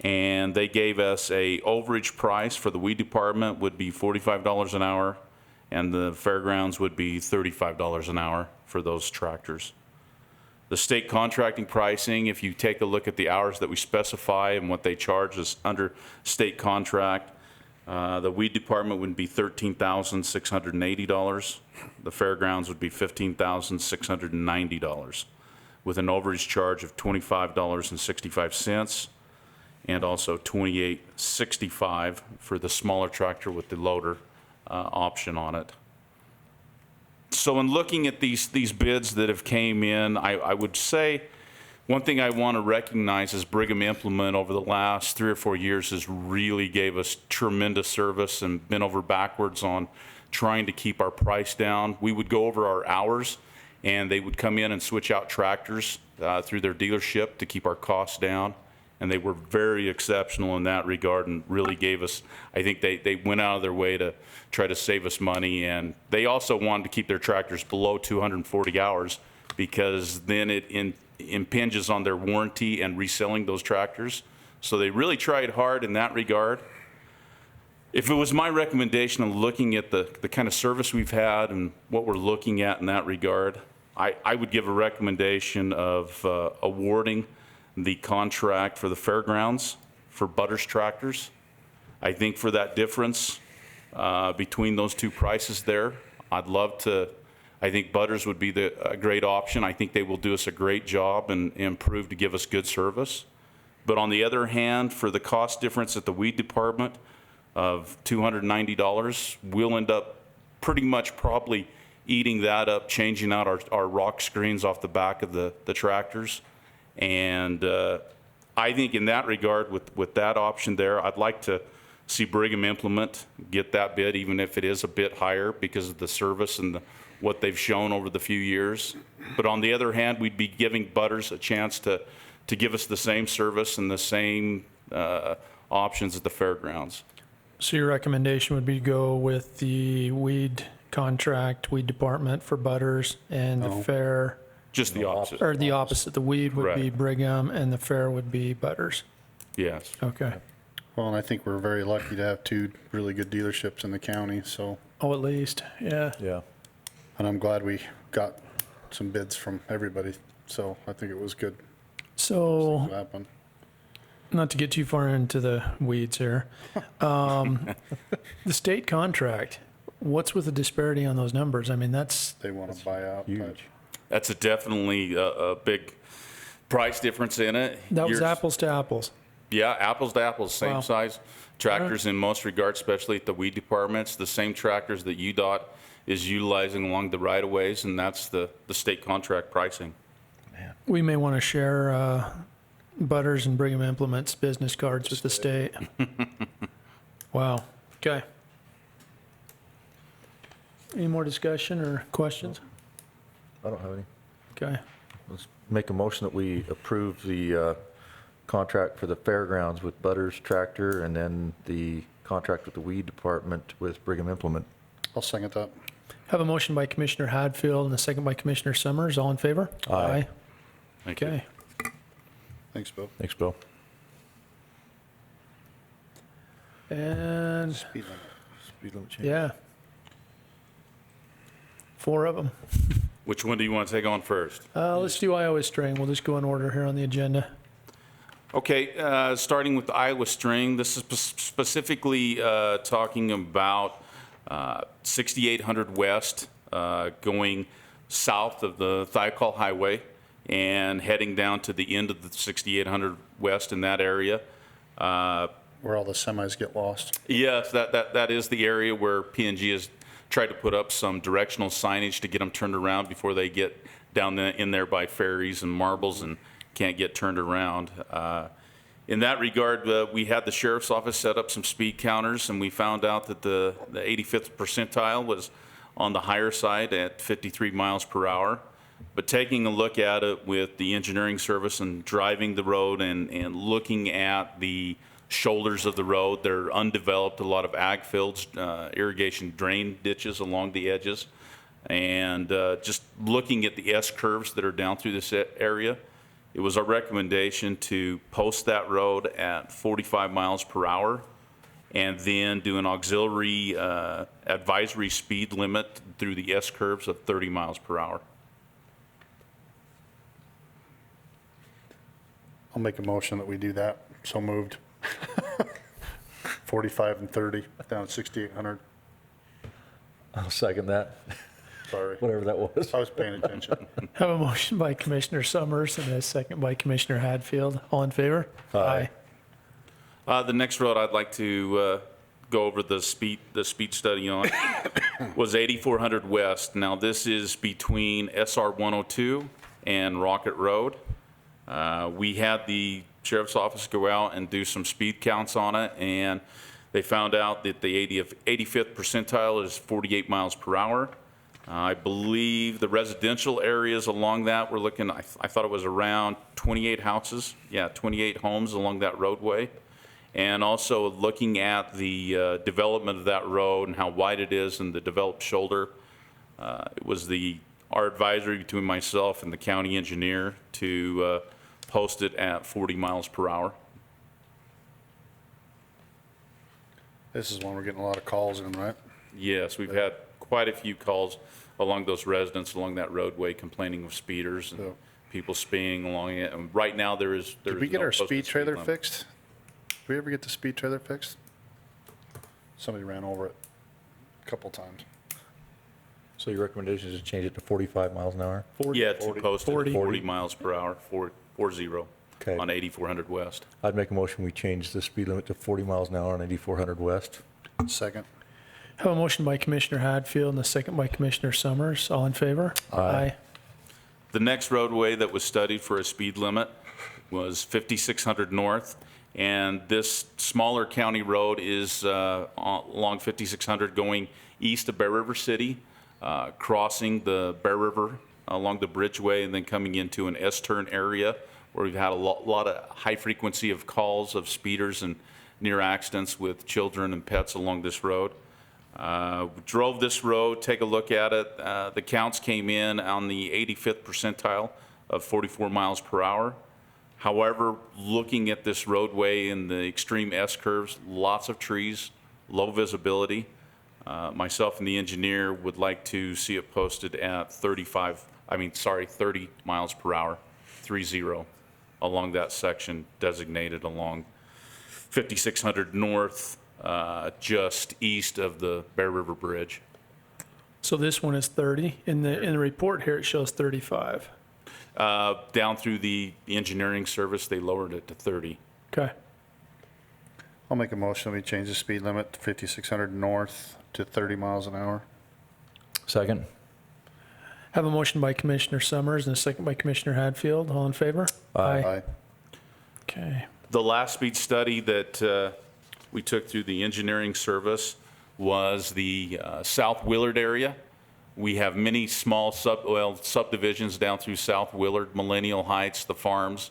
And they gave us a overage price for the weed department would be $45 an hour, and the fairgrounds would be $35 an hour for those tractors. The state contracting pricing, if you take a look at the hours that we specify and what they charge us under state contract, the weed department would be $13,680. The fairgrounds would be $15,690, with an overage charge of $25.65, and also $28.65 for the smaller tractor with the loader option on it. So in looking at these bids that have came in, I would say one thing I want to recognize is Brigham Implement over the last 3 or 4 years has really gave us tremendous service and bent over backwards on trying to keep our price down. We would go over our hours, and they would come in and switch out tractors through their dealership to keep our costs down. And they were very exceptional in that regard and really gave us, I think they went out of their way to try to save us money. And they also wanted to keep their tractors below 240 hours because then it impinges on their warranty and reselling those tractors. So they really tried hard in that regard. If it was my recommendation of looking at the kind of service we've had and what we're looking at in that regard, I would give a recommendation of awarding the contract for the fairgrounds for Butters tractors. I think for that difference between those two prices there, I'd love to, I think Butters would be a great option. I think they will do us a great job and improve to give us good service. But on the other hand, for the cost difference at the weed department of $290, we'll end up pretty much probably eating that up, changing out our rock screens off the back of the tractors. And I think in that regard, with that option there, I'd like to see Brigham Implement get that bid, even if it is a bit higher because of the service and what they've shown over the few years. But on the other hand, we'd be giving Butters a chance to give us the same service and the same options at the fairgrounds. So your recommendation would be to go with the weed department for Butters and the fair, Just the opposite. or the opposite, the weed would be Right. Brigham and the fair would be Butters. Yes. Okay. Well, and I think we're very lucky to have 2 really good dealerships in the county, so, Oh, at least, yeah. Yeah. and I'm glad we got some bids from everybody, so I think it was good So, to happen. not to get too far into the weeds here, the state contract, what's with the disparity on those numbers? I mean, that's, They want to buy out. but- Huge. That's definitely a big price difference in it. that was Yours- apples to apples. Yeah, apples to apples, same Wow. size tractors in most regards, especially at the weed departments, the same tractors that UDOT is utilizing along the right-of-ways, and that's the state contract pricing. We may want to share Butters and Brigham Implement's business cards with the state. Wow. Okay. Any more discussion or questions? I don't have any. Okay. Let's make a motion that we approve the contract for the fairgrounds with Butters Tractor and then the contract with the weed department with Brigham Implement. I'll second that. Have a motion by Commissioner Hadfield and a second by Commissioner Summers. All in favor? Aye. Thank you. Okay. Thanks, Bill. Thanks, Bill. And, Speed limit. Speed limit change. yeah. 4 of them. Which one do you want to take on first? Let's do Iowa string. We'll just go in order here on the agenda. Okay, starting with the Iowa string, this is specifically talking about 6800 West, going south of the Thiokol Highway and heading down to the end of the 6800 West in that area. Where all the semis get lost. Yes, that is the area where P&G has tried to put up some directional signage to get them turned around before they get down in there by ferries and marbles and can't get turned around. In that regard, we had the sheriff's office set up some speed counters, and we found out that the 85th percentile was on the higher side at 53 miles per hour. But taking a look at it with the engineering service and driving the road and looking at the shoulders of the road, they're undeveloped, a lot of ag fields, irrigation drain ditches along the edges. And just looking at the S-curves that are down through this area, it was our recommendation to post that road at 45 miles per hour and then do an auxiliary advisory speed limit through the S-curves of 30 miles per hour. I'll make a motion that we do that. So moved. 45 and 30 down at 6,800. I'll second that, Sorry. whatever that was. I was paying attention. Have a motion by Commissioner Summers and a second by Commissioner Hadfield. All in favor? Aye. The next road I'd like to go over the speed study on was 8400 West. Now, this is between SR102 and Rocket Road. We had the sheriff's office go out and do some speed counts on it, and they found out that the 85th percentile is 48 miles per hour. I believe the residential areas along that, we're looking, I thought it was around 28 houses. Yeah, 28 homes along that roadway. And also looking at the development of that road and how wide it is and the developed shoulder. It was our advisory between myself and the county engineer to post it at 40 miles per hour. This is one we're getting a lot of calls in, right? Yes, we've had quite a few calls along those residents along that roadway complaining of speeders and So- people speeding along it. And right now, there is Did we get no our posted speed trailer limit. fixed? Did we ever get the speed trailer fixed? Somebody ran over it a couple times. So your recommendation is to change it to 45 miles an hour? Yeah, to post it 40. 40 miles per hour, 40 Okay. on 8400 West. I'd make a motion, we change the speed limit to 40 miles an hour on 8400 West. Second. Have a motion by Commissioner Hadfield and a second by Commissioner Summers. All in favor? Aye. The next roadway that was studied for a speed limit was 5600 North, and this smaller county road is along 5600 going east of Bear River City, crossing the Bear River along the bridgeway, and then coming into an S-turn area where we've had a lot of high frequency of calls of speeders and near accidents with children and pets along this road. Drove this road, take a look at it. The counts came in on the 85th percentile of 44 miles per hour. However, looking at this roadway in the extreme S-curves, lots of trees, low visibility. Myself and the engineer would like to see it posted at 30 miles per hour, 30, along that section designated along 5600 North, just east of the Bear River Bridge. So this one is 30. In the report here, it shows 35. Down through the engineering service, they lowered it to 30. Okay. I'll make a motion that we change the speed limit to 5600 north to 30 miles an hour. Second? Have a motion by Commissioner Summers and a second by Commissioner Hadfield. All in favor? Aye. Okay. The last speed study that we took through the engineering service was the South Willard area. We have many small subdivisions down through South Willard, Millennial Heights, the farms,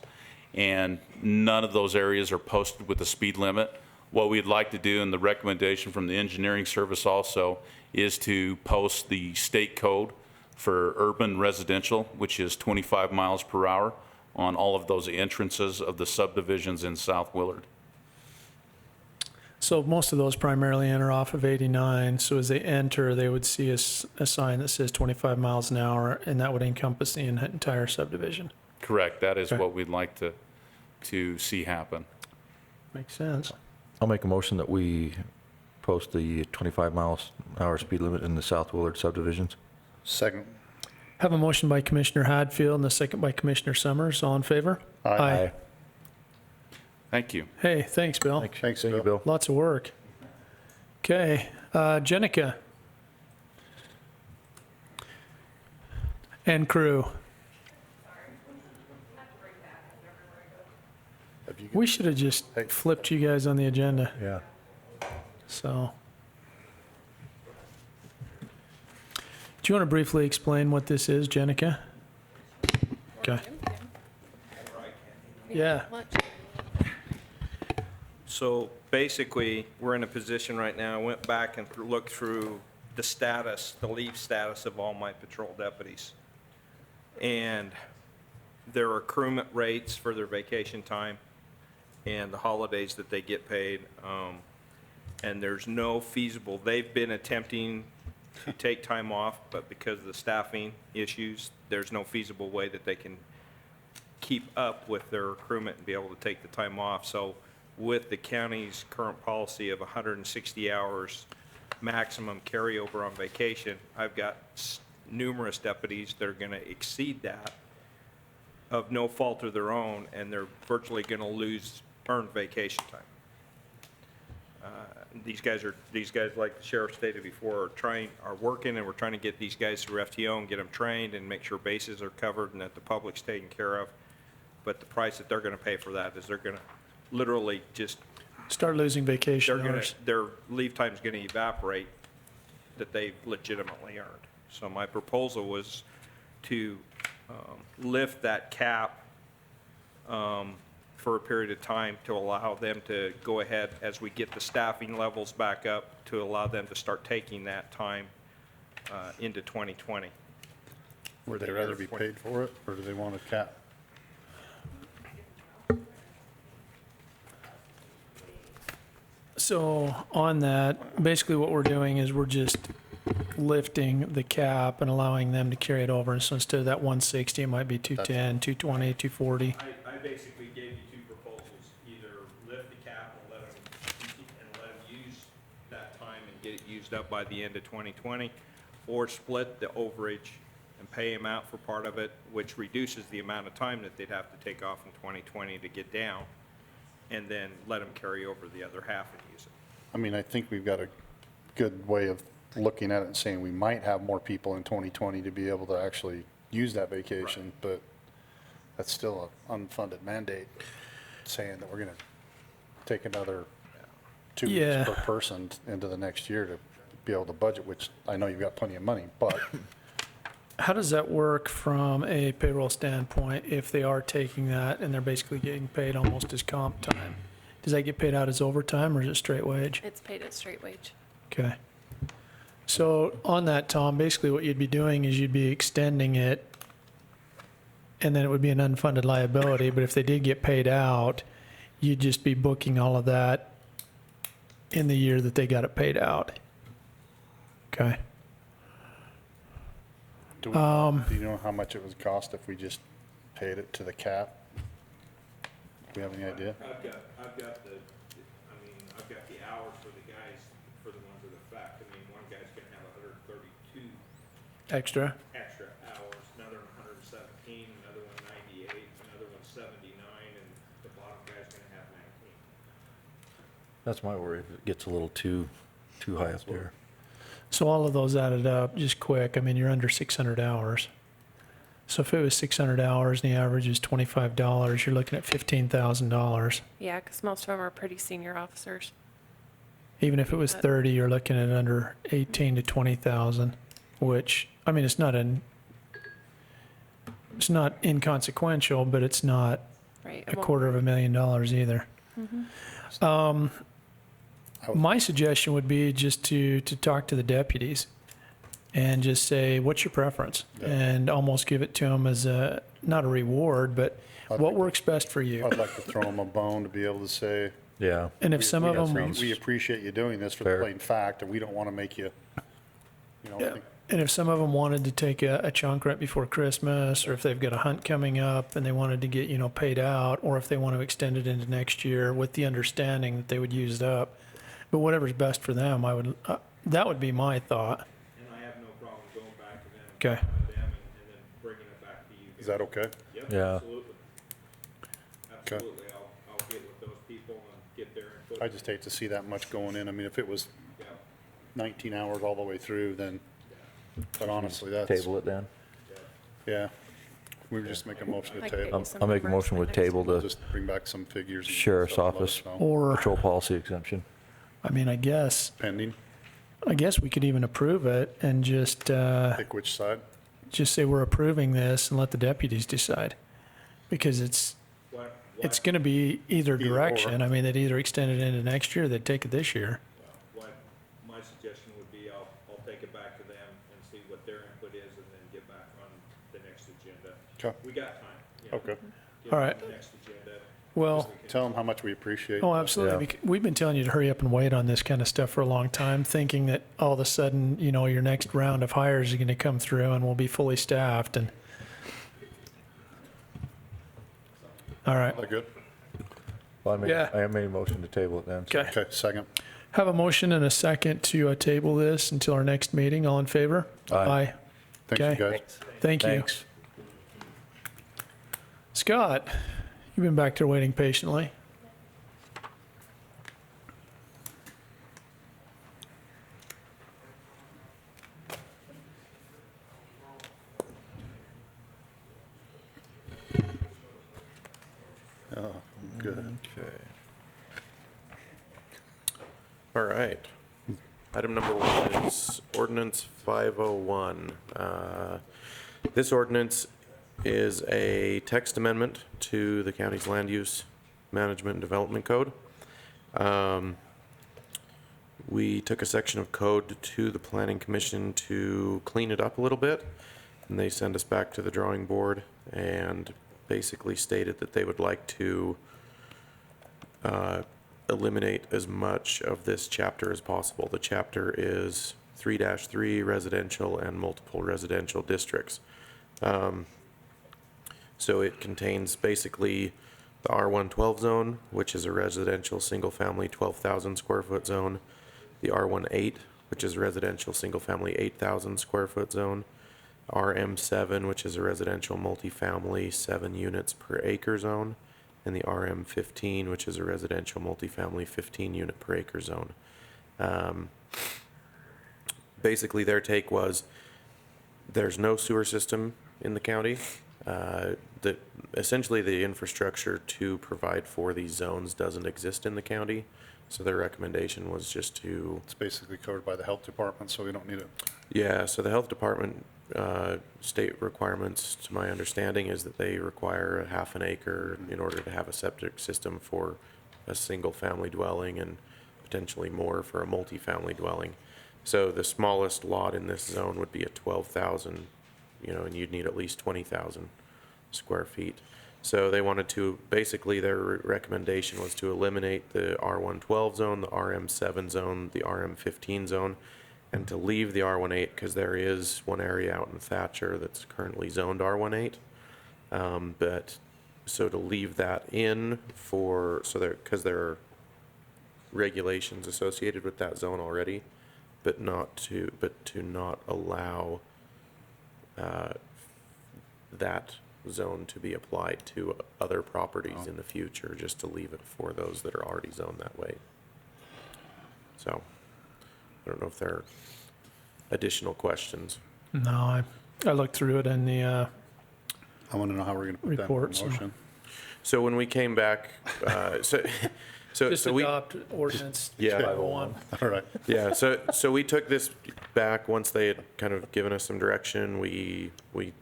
and none of those areas are posted with a speed limit. What we'd like to do, and the recommendation from the engineering service also, is to post the state code for urban residential, which is 25 miles per hour on all of those entrances of the subdivisions in South Willard. So most of those primarily enter off of 89. So as they enter, they would see a sign that says 25 miles an hour, and that would encompass the entire subdivision. Correct. That is Okay. what we'd like to see happen. Makes sense. I'll make a motion that we post the 25 miles an hour speed limit in the South Willard subdivisions. Second. Have a motion by Commissioner Hadfield and a second by Commissioner Summers. All in favor? Aye. Thank you. Hey, thanks, Bill. Thanks, Thank you, Bill. Bill. Lots of work. Okay, Jenica. And crew. We should have just flipped you guys on the agenda, Yeah. so. Do you want to briefly explain what this is, Jenica? Okay. Yeah. So basically, we're in a position right now, I went back and looked through the status, the leave status of all my patrol deputies. And their accruement rates for their vacation time and the holidays that they get paid. And there's no feasible, they've been attempting to take time off, but because of the staffing issues, there's no feasible way that they can keep up with their accruement and be able to take the time off. So with the county's current policy of 160 hours maximum carryover on vacation, I've got numerous deputies that are going to exceed that of no fault of their own, and they're virtually going to lose earned vacation time. These guys, like the sheriff stated before, are working, and we're trying to get these guys through FTO and get them trained and make sure bases are covered and that the public's taken care of. But the price that they're going to pay for that is they're going to literally just, Start losing vacation hours. their leave time's going to evaporate that they've legitimately earned. So my proposal was to lift that cap for a period of time to allow them to go ahead as we get the staffing levels back up, to allow them to start taking that time into 2020. Would they rather be paid for it, or do they want a cap? So on that, basically what we're doing is we're just lifting the cap and allowing them to carry it over. So instead of that 160, it might be 210, 220, 240. I basically gave you two proposals, either lift the cap and let them use that time and get it used up by the end of 2020, or split the overage and pay them out for part of it, which reduces the amount of time that they'd have to take off in 2020 to get down, and then let them carry over the other half and use it. I mean, I think we've got a good way of looking at it and saying we might have more people in 2020 to be able to actually use that vacation, but that's still an unfunded mandate, saying that we're going to take another 2 Yeah. weeks per person into the next year to be able to budget, which I know you've got plenty of money, but How does that work from a payroll standpoint if they are taking that and they're basically getting paid almost as comp time? Does that get paid out as overtime or is it straight wage? It's paid at straight wage. Okay. So on that, Tom, basically what you'd be doing is you'd be extending it, and then it would be an unfunded liability, but if they did get paid out, you'd just be booking all of that in the year that they got it paid out. Okay. do you know how much it would cost if we just paid it to the cap? Do we have any idea? I've got the hours for the guys, for the ones that affect. I mean, one guy's gonna have 132 Extra? extra hours, another 117, another one 98, another one 79, and the bottom guy's gonna have 19. That's my worry, if it gets a little too high up there. So all of those added up, just quick, I mean, you're under 600 hours. So if it was 600 hours and the average is $25, you're looking at $15,000. Yeah, because most of them are pretty senior officers. Even if it was 30, you're looking at under 18 to 20,000, which, I mean, it's not inconsequential, but it's not Right. a $250,000 either. My suggestion would be just to talk to the deputies and just say, what's your preference? Yeah. And almost give it to them as not a reward, but what works best for you? I'd like to throw them a bone to be able to say, Yeah. And if some of them, we appreciate you doing this for the Fair. plain fact, and we don't want to make you, yeah, and if some of them wanted to take a chunk right before Christmas, or if they've got a hunt coming up and they wanted to get, paid out, or if they want to extend it into next year with the understanding that they would use it up. But whatever's best for them, that would be my thought. And I have no problem going back to them. Okay. with them and then bringing it back to you. is that okay? Yep, Yeah. absolutely. Absolutely. I'll get with those people and get their input. I just hate to see that much going in. I mean, if it was Yeah. 19 hours all the way through, then, but honestly, that's, Table it then. yeah. We were just making a motion to I can table. get you some I'll make a numbers motion for with next table We'll to just bring back some figures. and Sheriff's stuff, let us Office. know. Or, patrol policy exemption. I mean, I guess Pending, we could even approve it and just pick which side. say we're approving this and let the deputies decide. Because it's going to be either Either or. direction. I mean, they'd either extend it into next year, or they'd take it this year. What my suggestion would be, I'll take it what their input is, and then get back on the next agenda. Okay. We got time. Yeah. Okay. Get All on right. the next agenda. Well, Tell them how much we appreciate. oh, absolutely. We've been telling you to hurry up and wait on this kind of stuff for a long time, thinking that all of a sudden, you know, your next round of hires are going to come through and we'll be fully staffed. And all right. That good? Well, Yeah. I made a motion to table it then. so- Okay. Okay, second. Have a motion and a second to table this until our next meeting. All in favor? Aye. Thank you, Okay. guys. Thank you. Thanks. Scott, you've been back there waiting patiently. Oh, good. Okay. All right. Item number 1 is ordinance 501. This ordinance is a text amendment to the county's land use management and development code. We took a section of code to the planning commission to clean it up a little bit, and they sent us back to the drawing board and basically stated that they would like to eliminate as much of this chapter as possible. The chapter is 3-3 residential and multiple residential districts. So it contains basically the R112 zone, which is a residential single-family 12,000 square foot zone, the R18, which is a residential single-family 8,000 square foot zone, RM7, which is a residential multifamily 7 units per acre zone, and the RM15, which is a residential multifamily 15 unit per acre zone. Basically, their take was there's no sewer system in the county. That essentially the infrastructure to provide for these zones doesn't exist in the county. So their recommendation was just to, It's basically covered by the health department, so we don't need it. yeah, so the health department, state requirements, to my understanding, is that they require a half an acre in order to have a septic system for a single family dwelling and potentially more for a multifamily dwelling. So the smallest lot in this zone would be a 12,000, you know, and you'd need at least 20,000 square feet. So they wanted to, basically their recommendation was to eliminate the R112 zone, the RM7 zone, the RM15 zone, and to leave the R18 because there is one area out in Thatcher that's currently zoned R18. But so to leave that in for, so there, because there are regulations associated with that zone already, but to not allow that zone to be applied to other properties in the future, just to leave it for those that are already zoned that way. So, I don't know if there are additional questions. No, I looked through it in the, I want to know how we're going to put that in Reports, the motion. So when we came back, just so we, adopt ordinance Yeah. 501. All right. yeah, so we took this back once they had kind of given us some direction. We you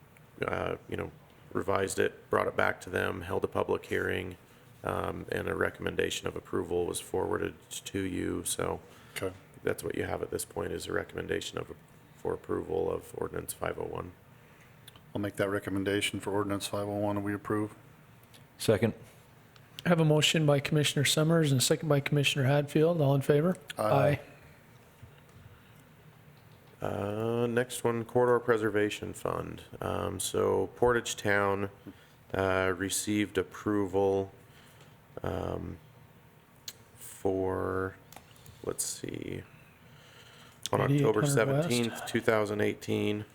know, revised it, brought it back to them, held a public hearing, and a recommendation of approval was forwarded to you. So Okay. that's what you have at this point, is a recommendation for approval of ordinance 501. I'll make that recommendation for ordinance 501 and we approve. Second. I have a motion by Commissioner Summers and a second by Commissioner Hadfield. All in favor? Aye. Next one, Corridor Preservation Fund. So Portage Town received approval for, let's see, on October 8800 West. 17th, 2018,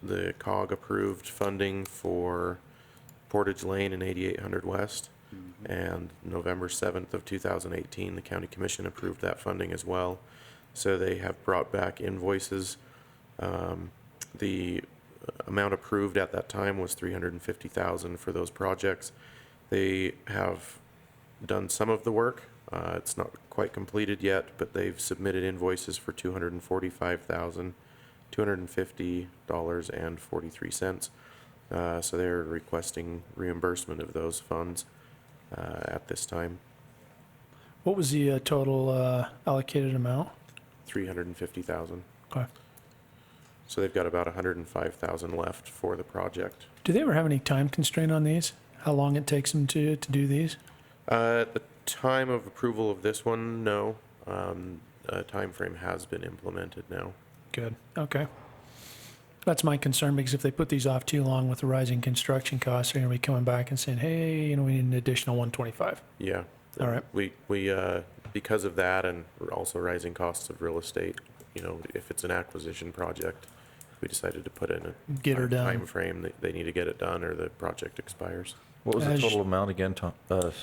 the COG approved funding for Portage Lane and 8800 West. And November 7th of 2018, the County Commission approved that funding as well. So they have brought back invoices. The amount approved at that time was $350,000 for those projects. They have done some of the work. It's not quite completed yet, but they've submitted invoices for $245,250.43. So they're requesting reimbursement of those funds at this time, What was the total allocated amount? $350,000. Okay. So they've got about 105,000 left for the project. Do they ever have any time constraint on these? How long it takes them to do these? At the time of approval of this one, no. A time frame has been implemented now. Good, okay. That's my concern, because if they put these off too long with the rising construction costs, they're gonna be coming back and saying, hey, we need an additional 125. Yeah. All right. We because of that and also rising costs of real estate, if it's an acquisition project, we decided to put in a Get her done. time frame that they need to get it done or the project expires. What was the As- total amount again, Tom,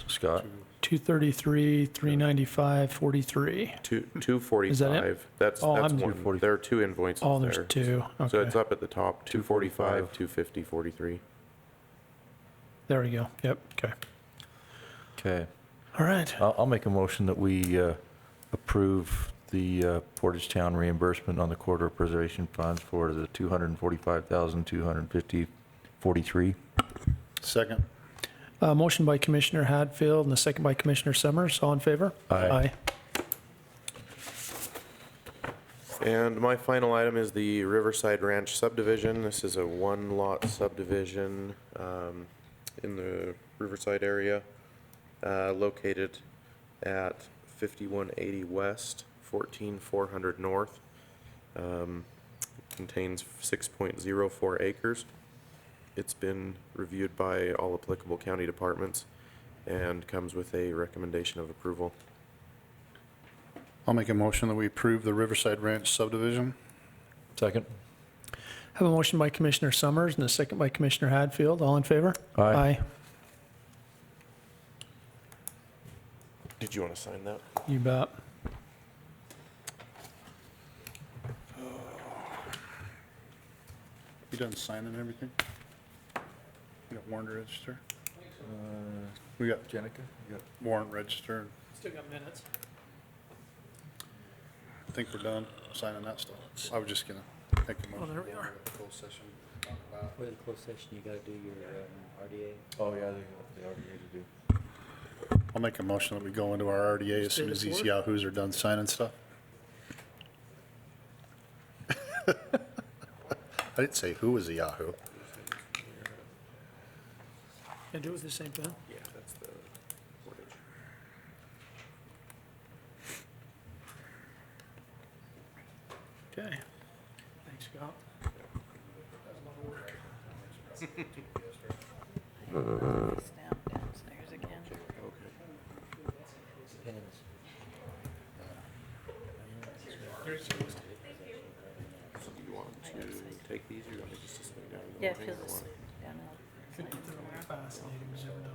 Scott? 233, 395, 43. 245. That's Oh, that's I'm- one. There are two invoices Oh, there's there. two, So okay. it's up at the top, 245, 250, 43. There we go, yep, okay. Okay. All right, I'll make a motion that we approve the Portage Town reimbursement on the corridor preservation funds for the 245,250, 43. Second. motion by Commissioner Hadfield and a second by Commissioner Summers, all in favor? Aye. And my final item is the Riverside Ranch subdivision. This is a one-lot subdivision in the Riverside area, located at 5180 West, 14400 North. Contains 6.04 acres. It's been reviewed by all applicable county departments and comes with a recommendation of approval. I'll make a motion that we approve the Riverside Ranch subdivision. Second. Have a motion by Commissioner Summers and a second by Commissioner Hadfield, all in favor? Aye. Did you want to sign that? You bet. You done signing everything? You got warrant register? We got Jenica? You got- warrant register. Still got minutes. I think we're done signing that stuff. I was just gonna make a motion. there we are. Closed session. Talk about- For the closed session, you gotta do your RDA. Oh, yeah, they already need to do. I'll make a motion that we go into our RDA as soon as these yahoos are done signing stuff. I didn't say who was a yahoo. And do it with the same pen? Yeah, that's the wordage. Okay. Thanks, Scott. It's downstairs again. So do you want to take these or do you want me just to swing down? Yeah, if you'll just down and Fascinating, you never know.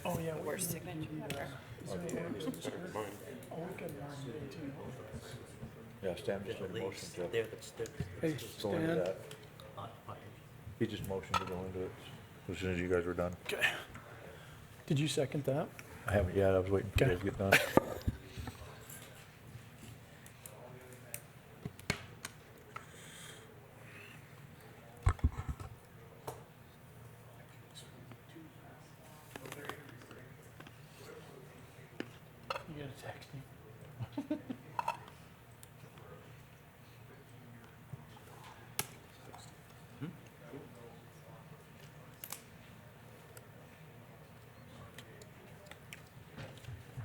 Oh, yeah. worst signature ever. Better than mine. Oh, we got mine too. Yeah, Stan just made a motion to, There, that's, Hey, go into Stan. that. He just motioned to go into it as soon as you guys were done. Okay. Did you second that? I haven't yet, I was waiting for you guys to get done. You gotta text me.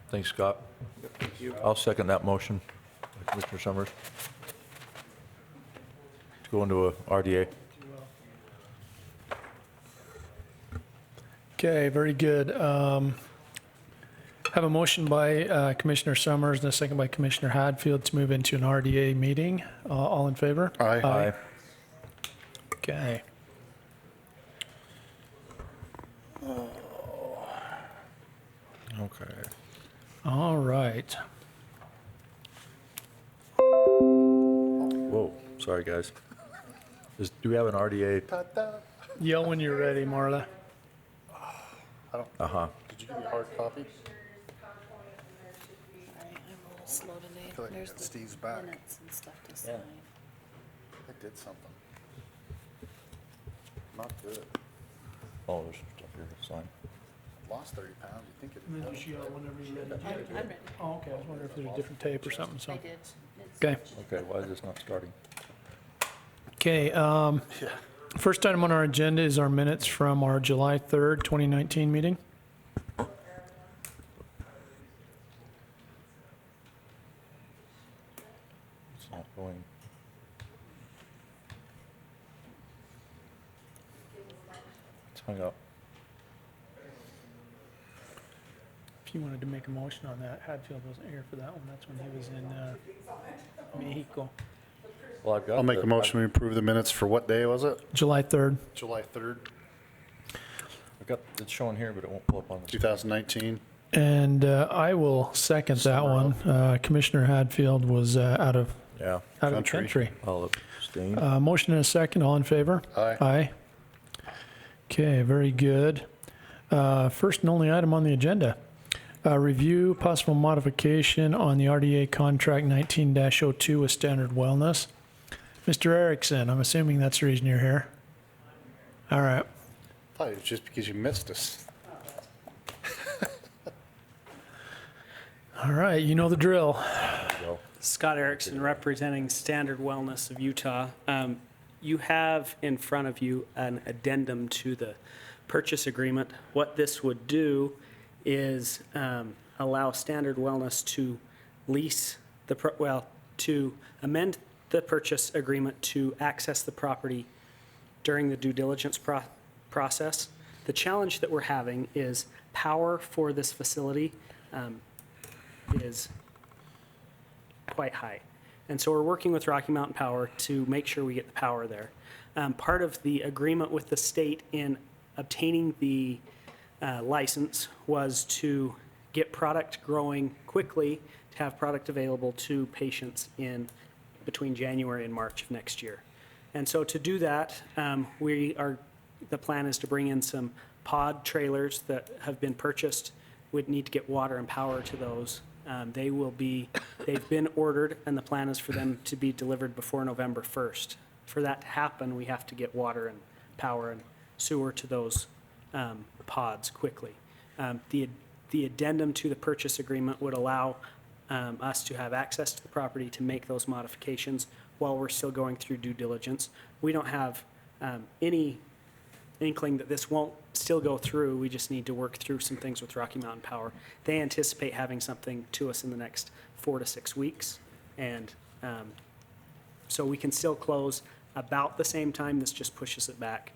Thanks, Scott. Thank you. I'll second that motion, Commissioner Summers. To go into a RDA. Okay, very good. Have a motion by Commissioner Summers and a second by Commissioner Hadfield to move into an RDA meeting. All in favor? Aye. Okay. Okay. All right. Whoa, sorry, guys. Do we have an RDA? Yell when you're ready, Marla. Uh-huh. Did you give me a hard copy? Sorry, I'm a little slow today. feel like I There's got the Steve's back. minutes and stuff to Yeah. sign. I did something. Not good. Oh, there's some stuff here to sign. lost 30 pounds, you think And then just yell whenever you're ready. I'm ready. Oh, okay, I was wondering if there's a different tape or something, so. I did. Okay. Okay, why is this not starting? Okay, first item on our agenda is our minutes from our July 3rd, 2019 meeting. It's not going. It's hung up. If you wanted to make a motion on that, Hadfield wasn't here for that one. That's when he was in Mexico. Well, I've got. I'll make the- a motion to approve the minutes for what day was it? July 3rd. July 3rd, I've got, it's showing here, but it won't pull up on the. 2019. And I will second that one. Commissioner Hadfield was out of Yeah, the Country. country. I'll abstain. Motion and a second. All in favor? Aye. Aye. Okay, very good. First and only item on the agenda. Review possible modification on the RDA contract 19-02 with Standard Wellness. Mr. Erickson, I'm assuming that's the reason you're here. All right. I thought it was just because you missed us. All right, you know the drill. Go. Scott Erickson, representing Standard Wellness of Utah. You have in front of you an addendum to the purchase agreement. What this would do is allow Standard Wellness to lease to amend the purchase agreement to access the property during the due diligence process. The challenge that we're having is power for this facility is quite high. And so we're working with Rocky Mountain Power to make sure we get the power there. Part of the agreement with the state in obtaining the license was to get product growing quickly, to have product available to patients in between January and March of next year. And so to do that, the plan is to bring in some pod trailers that have been purchased. We'd need to get water and power to those. They've been ordered, and the plan is for them to be delivered before November 1st. For that to happen, we have to get water and power and sewer to those pods quickly. The addendum to the purchase agreement would allow us to have access to the property to make those modifications while we're still going through due diligence. We don't have any inkling that this won't still go through. We just need to work through some things with Rocky Mountain Power. They anticipate having something to us in the next 4 to 6 weeks. And so we can still close about the same time. This just pushes it back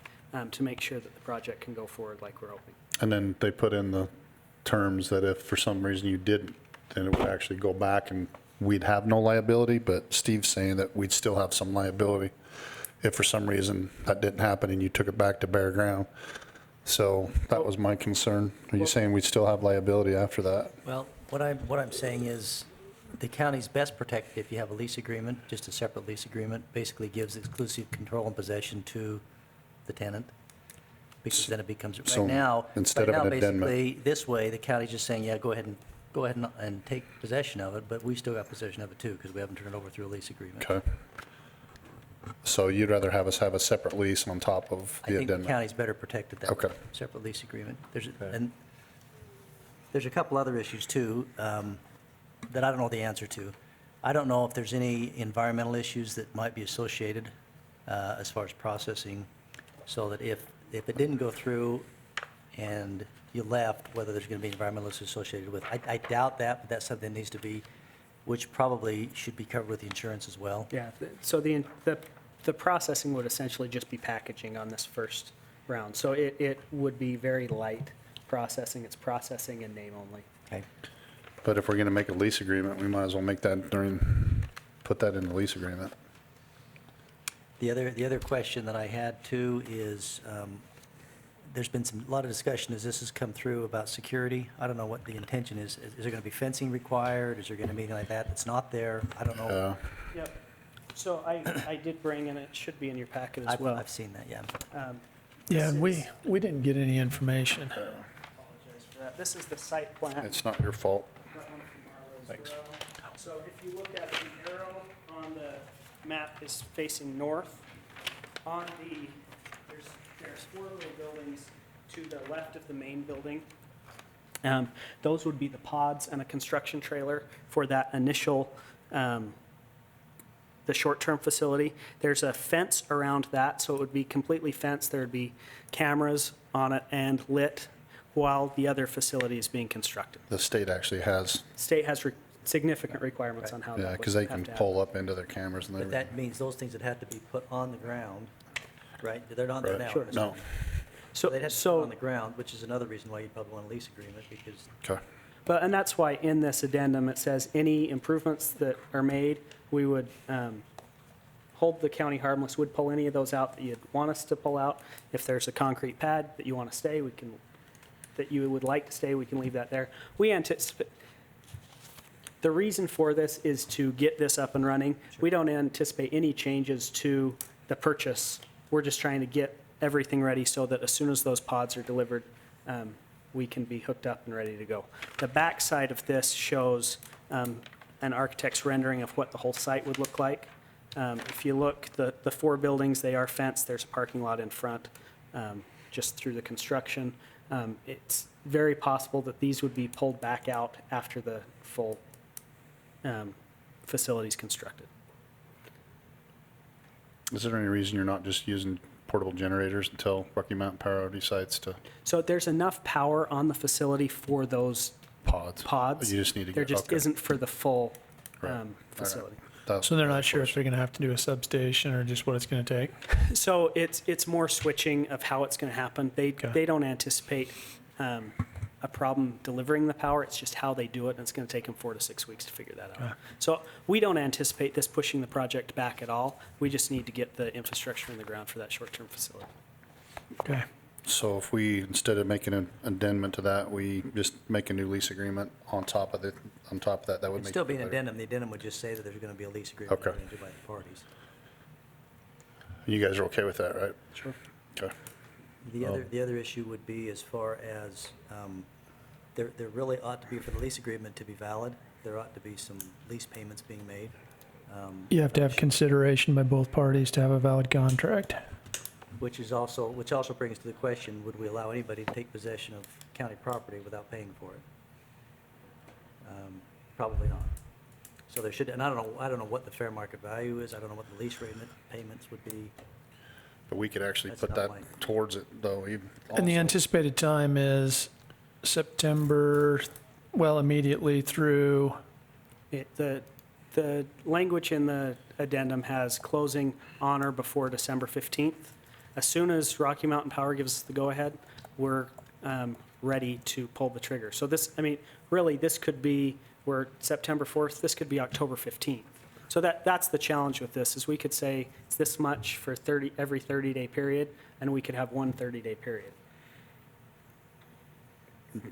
to make sure that the project can go forward like we're hoping. And then they put in the terms that if for some reason you didn't, then it would actually go back and we'd have no liability, but Steve's saying that we'd still have some liability if for some reason that didn't happen and you took it back to bare ground. So that was my concern. Are you saying we'd still have liability after that? Well, what I'm saying is the county's best protected if you have a lease agreement, just a separate lease agreement, basically gives exclusive control and possession to the tenant. Because then it becomes, So right now, instead of an addendum. basically, this way, the county's just saying, yeah, go ahead and take possession of it, but we still got possession of it too, because we haven't turned it over through a lease agreement. Okay. So you'd rather have us have a separate lease on top of I the think the addendum? county's better protected that Okay. way, separate lease agreement. And there's a couple other issues too, that I don't know the answer to. I don't know if there's any environmental issues that might be associated, as far as processing, so that if it didn't go through and you left, whether there's going to be environmental issues associated with it. I doubt that, but that's something that needs to be, which probably should be covered with the insurance as well. Yeah, so the processing would essentially just be packaging on this first round. So it would be very light processing. It's processing in name only. Okay. But if we're going to make a lease agreement, we might as well make that put that in the lease agreement. The other question that I had too is, there's been a lot of discussion as this has come through about security. I don't know what the intention is. Is there going to be fencing required? Is there going to be anything like that that's not there? I don't know. Yep. So I did bring, and it should be in your packet as well. I've seen that, yeah. Yeah, we didn't get any information. Apologize for that. This is the site plan. It's not your fault. Got one from Marlowe's Thanks. as well. So if you look at the arrow on the map is facing north. On there's 4 little buildings to the left of the main building. Those would be the pods and a construction trailer for that initial, the short-term facility. There's a fence around that, so it would be completely fenced. There would be cameras on it and lit while the other facility is being constructed. The state actually has, State has significant requirements on how that yeah, would because they have can to pull happen. up into their cameras and But everything. that means those things would have to be put on the ground, right? They're not there Right. now. Sure. I'm No. assuming. So they'd have to put So- on the ground, which is another reason why you'd probably want a lease agreement, because Okay. But, and that's why in this addendum, it says any improvements that are made, we would hold the county harmless, would pull any of those out that you'd want us to pull out. If there's a concrete pad that you want to stay, we can, that you would like to stay, we can leave that there. We anticipate, the reason for this is to get this up and running. We don't anticipate any changes to the purchase. We're just trying to get everything ready so that as soon as those pods are delivered, we can be hooked up and ready to go. The back side of this shows an architect's rendering of what the whole site would look like. If you look, the 4 buildings, they are fenced. There's a parking lot in front, just through the construction. It's very possible that these would be pulled back out after the full facility's constructed. Is there any reason you're not just using portable generators until Rocky Mountain Power decides to So there's enough power on the facility for those pods? pods. You just need to There get, just okay. isn't for the full Right. facility. That- So they're not sure if they're going to have to do a substation or just what it's going to take? So it's more switching of how it's going to happen. They don't anticipate a problem delivering the power. It's just how they do it, and it's going to take them 4 to 6 weeks to figure that out. Okay. So we don't anticipate this pushing the project back at all. We just need to get the infrastructure in the ground for that short-term facility. Okay. So if we, instead of making an addendum to that, we just make a new lease agreement on top of that, that would it'd make. still it be an better. addendum. The addendum would just say that there's going to be a lease agreement Okay. entered into by the parties. You guys are okay with that, right? Sure. Okay. The other issue would be as far as, there really ought to be, for the lease agreement to be valid, there ought to be some lease payments being made. You have to have consideration by both parties to have a valid contract. Which also brings to the question, would we allow anybody to take possession of county property without paying for it? Probably not. So there should, and I don't know what the fair market value is, I don't know what the lease payments would be. But we could actually That's put not that mine. towards it, though, even. And the also. anticipated time is immediately through, The language in the addendum has closing on or before December 15th. As soon as Rocky Mountain Power gives us the go-ahead, we're ready to pull the trigger. So this, I mean, really, this could be, we're September 4th, this could be October 15th. So that's the challenge with this, is we could say it's this much for every 30-day period, and we could have one 30-day period.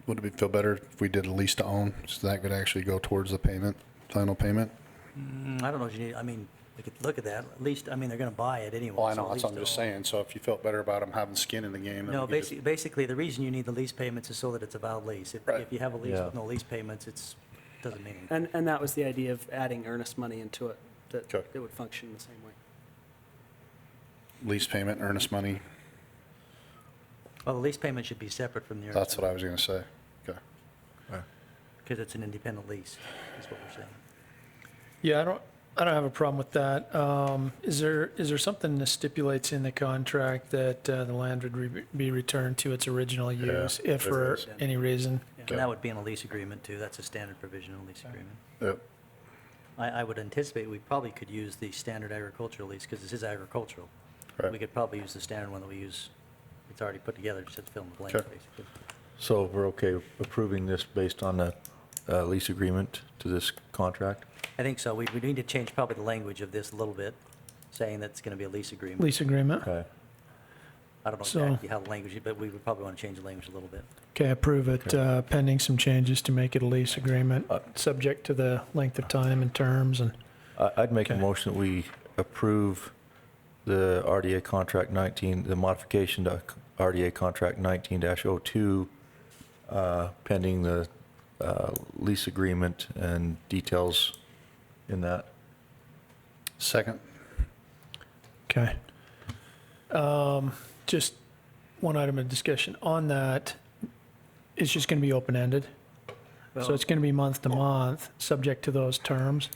Would it feel better if we did a lease to own, so that could actually go towards the payment, final payment? I don't know if you need, I mean, we could look at that, at least, I mean, they're gonna buy it anyway. Well, I so know, at that's what I'm least just they'll- saying, so if you felt better about them having skin in the game. then No, we could just- basically, the reason you need the lease payments is so that it's a valid lease. Right. If you have a lease Yeah. with no lease payments, doesn't mean anything. And that was the idea of adding earnest money into it, that Okay. it would function the same way. Lease payment, earnest money, Well, the lease payment should be separate from the earnest. that's what I was gonna say. Okay. Because it's an independent lease, is what we're saying. yeah, I don't have a problem with that. Is there something that stipulates in the contract that the land would be returned to its original use if there for is. any reason? And that would be in a lease agreement too. That's a standard provision in a lease agreement. Yep. I would anticipate we probably could use the standard agricultural lease because this is agricultural. Right. We could probably use the standard one that we use. It's already put together, just have to fill in the blanks, Okay. basically. So we're okay approving this based on the lease agreement to this contract? I think so. We need to change probably the language of this a little bit, saying that it's going to be a lease agreement. Lease agreement? Okay. I don't know So- exactly how the language, but we would probably want to change the language a little bit. Okay, approve it pending some changes to make it a lease agreement, subject to the length of time and terms and, I'd make a Okay. motion that we approve the RDA contract 19, the modification to RDA contract 19-02, pending the lease agreement and details in that. Second, okay. Just one item of discussion on that. it's just going to be open-ended. So it's going to be month to month, subject to those terms.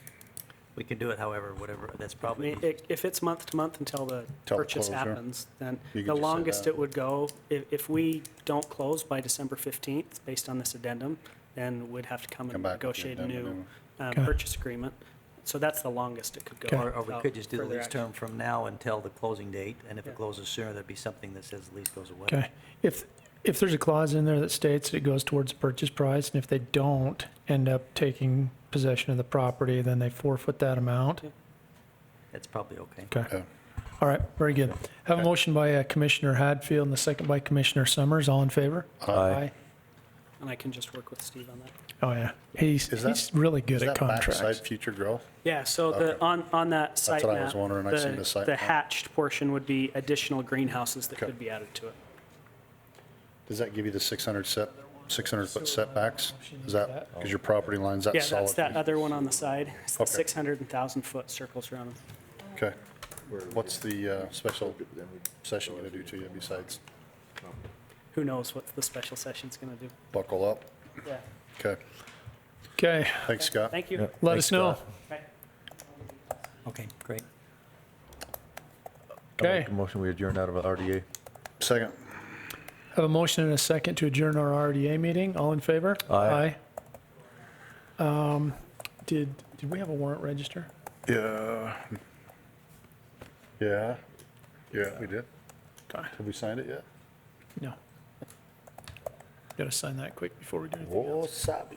We can do it however, whatever, that's I probably, mean, if it's month to month until the Till the purchase closure. happens, then You could the just say longest that. it would go, if we don't close by December 15th, based on this addendum, then we'd have to come Come and back with the negotiate a addendum new Okay. purchase agreement. So that's the longest it could go. Okay. or we without could just do the further lease action. term from now until the closing date, and if Yeah. it closes sooner, there'd be something that says the lease goes away. Okay. If there's a clause in there that states that it goes towards the purchase price, and if they don't end up taking possession of the property, then they forfeit that amount. That's probably okay. Okay. Okay. All right, very good. Have a Okay. motion by Commissioner Hadfield and a second by Commissioner Summers. All in favor? Aye. And I can just work with Steve on that. Oh, yeah. He's Is that- he's really Is good at that backside contracts. future growth? Yeah, so Okay. on that site what I map, was wondering. I seen the site the map. hatched portion would be additional greenhouses that Okay. could be added to it. Does that give you the 600-foot setbacks? Is that, because your property line's that Yeah, solid? that's that other one on the side. It's the Okay. 600 and 1,000-foot circles around them. Okay. What's the special session going to do to you besides Who knows what the special session's going to do? buckle up? Yeah. Okay. Okay, Thanks, Scott. Thank you. Yeah. let Thanks, us know. Scott. Bye. Okay, great. I'll make Okay. a motion, we adjourn out of RDA. Second. Have a motion and a second to adjourn our RDA meeting. All in favor? Aye. Did we have a warrant register? Yeah. Yeah. Yeah, we did. Okay. Have we signed it yet? No. Got to sign that quick before we do anything else. Wasabi.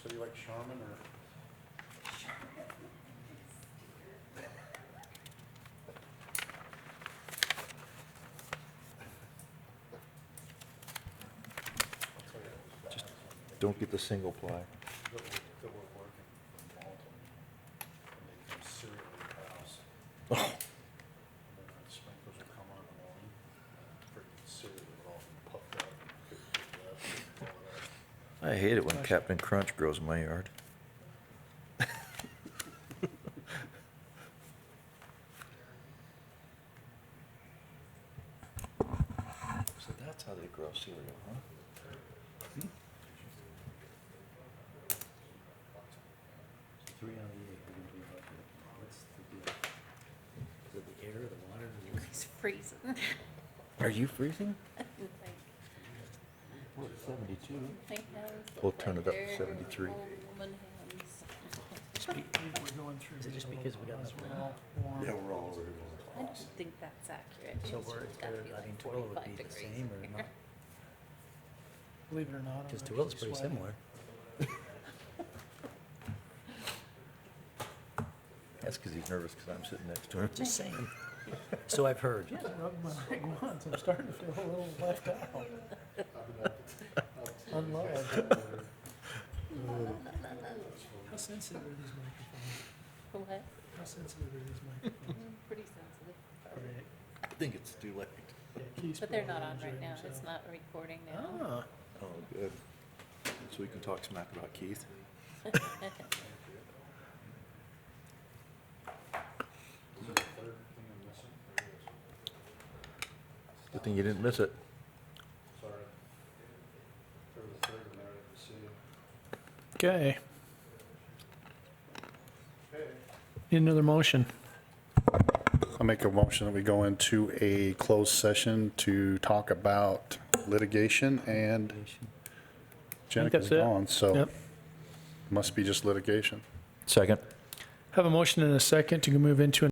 So do you like Charmin or? Don't get the single ply. I hate it when Captain Crunch grows in my yard. So that's how they grow cereal, huh? He's freezing. Are you freezing? What, 72? We'll turn it up to 73. Is it just because we got enough rain? Yeah, we're all over here. I don't think that's accurate. So It's we're, gotta be I like mean, Tooele would 45 be the degrees same or here. not? Believe it or not. I'm Because actually Tooele's pretty sweating. similar. That's because he's nervous because I'm sitting next to him. Just saying. So I've heard. I rubbed my leg once. I'm starting to feel a little left out. Unloved. How sensitive are these microphones? What? How sensitive are these microphones? Pretty sensitive. Great. I think it's too late. Yeah, Keith's But they're probably not on enjoying right now. It's himself. not recording now. Ah, Oh, good. So we can talk smack about Keith. Good thing you didn't miss it. okay. Need another motion. I'll make a motion that we go into a closed session to talk about litigation and Jenica's that's it. gone, so Yep. must be just litigation. Second. Have a motion and a second to move into an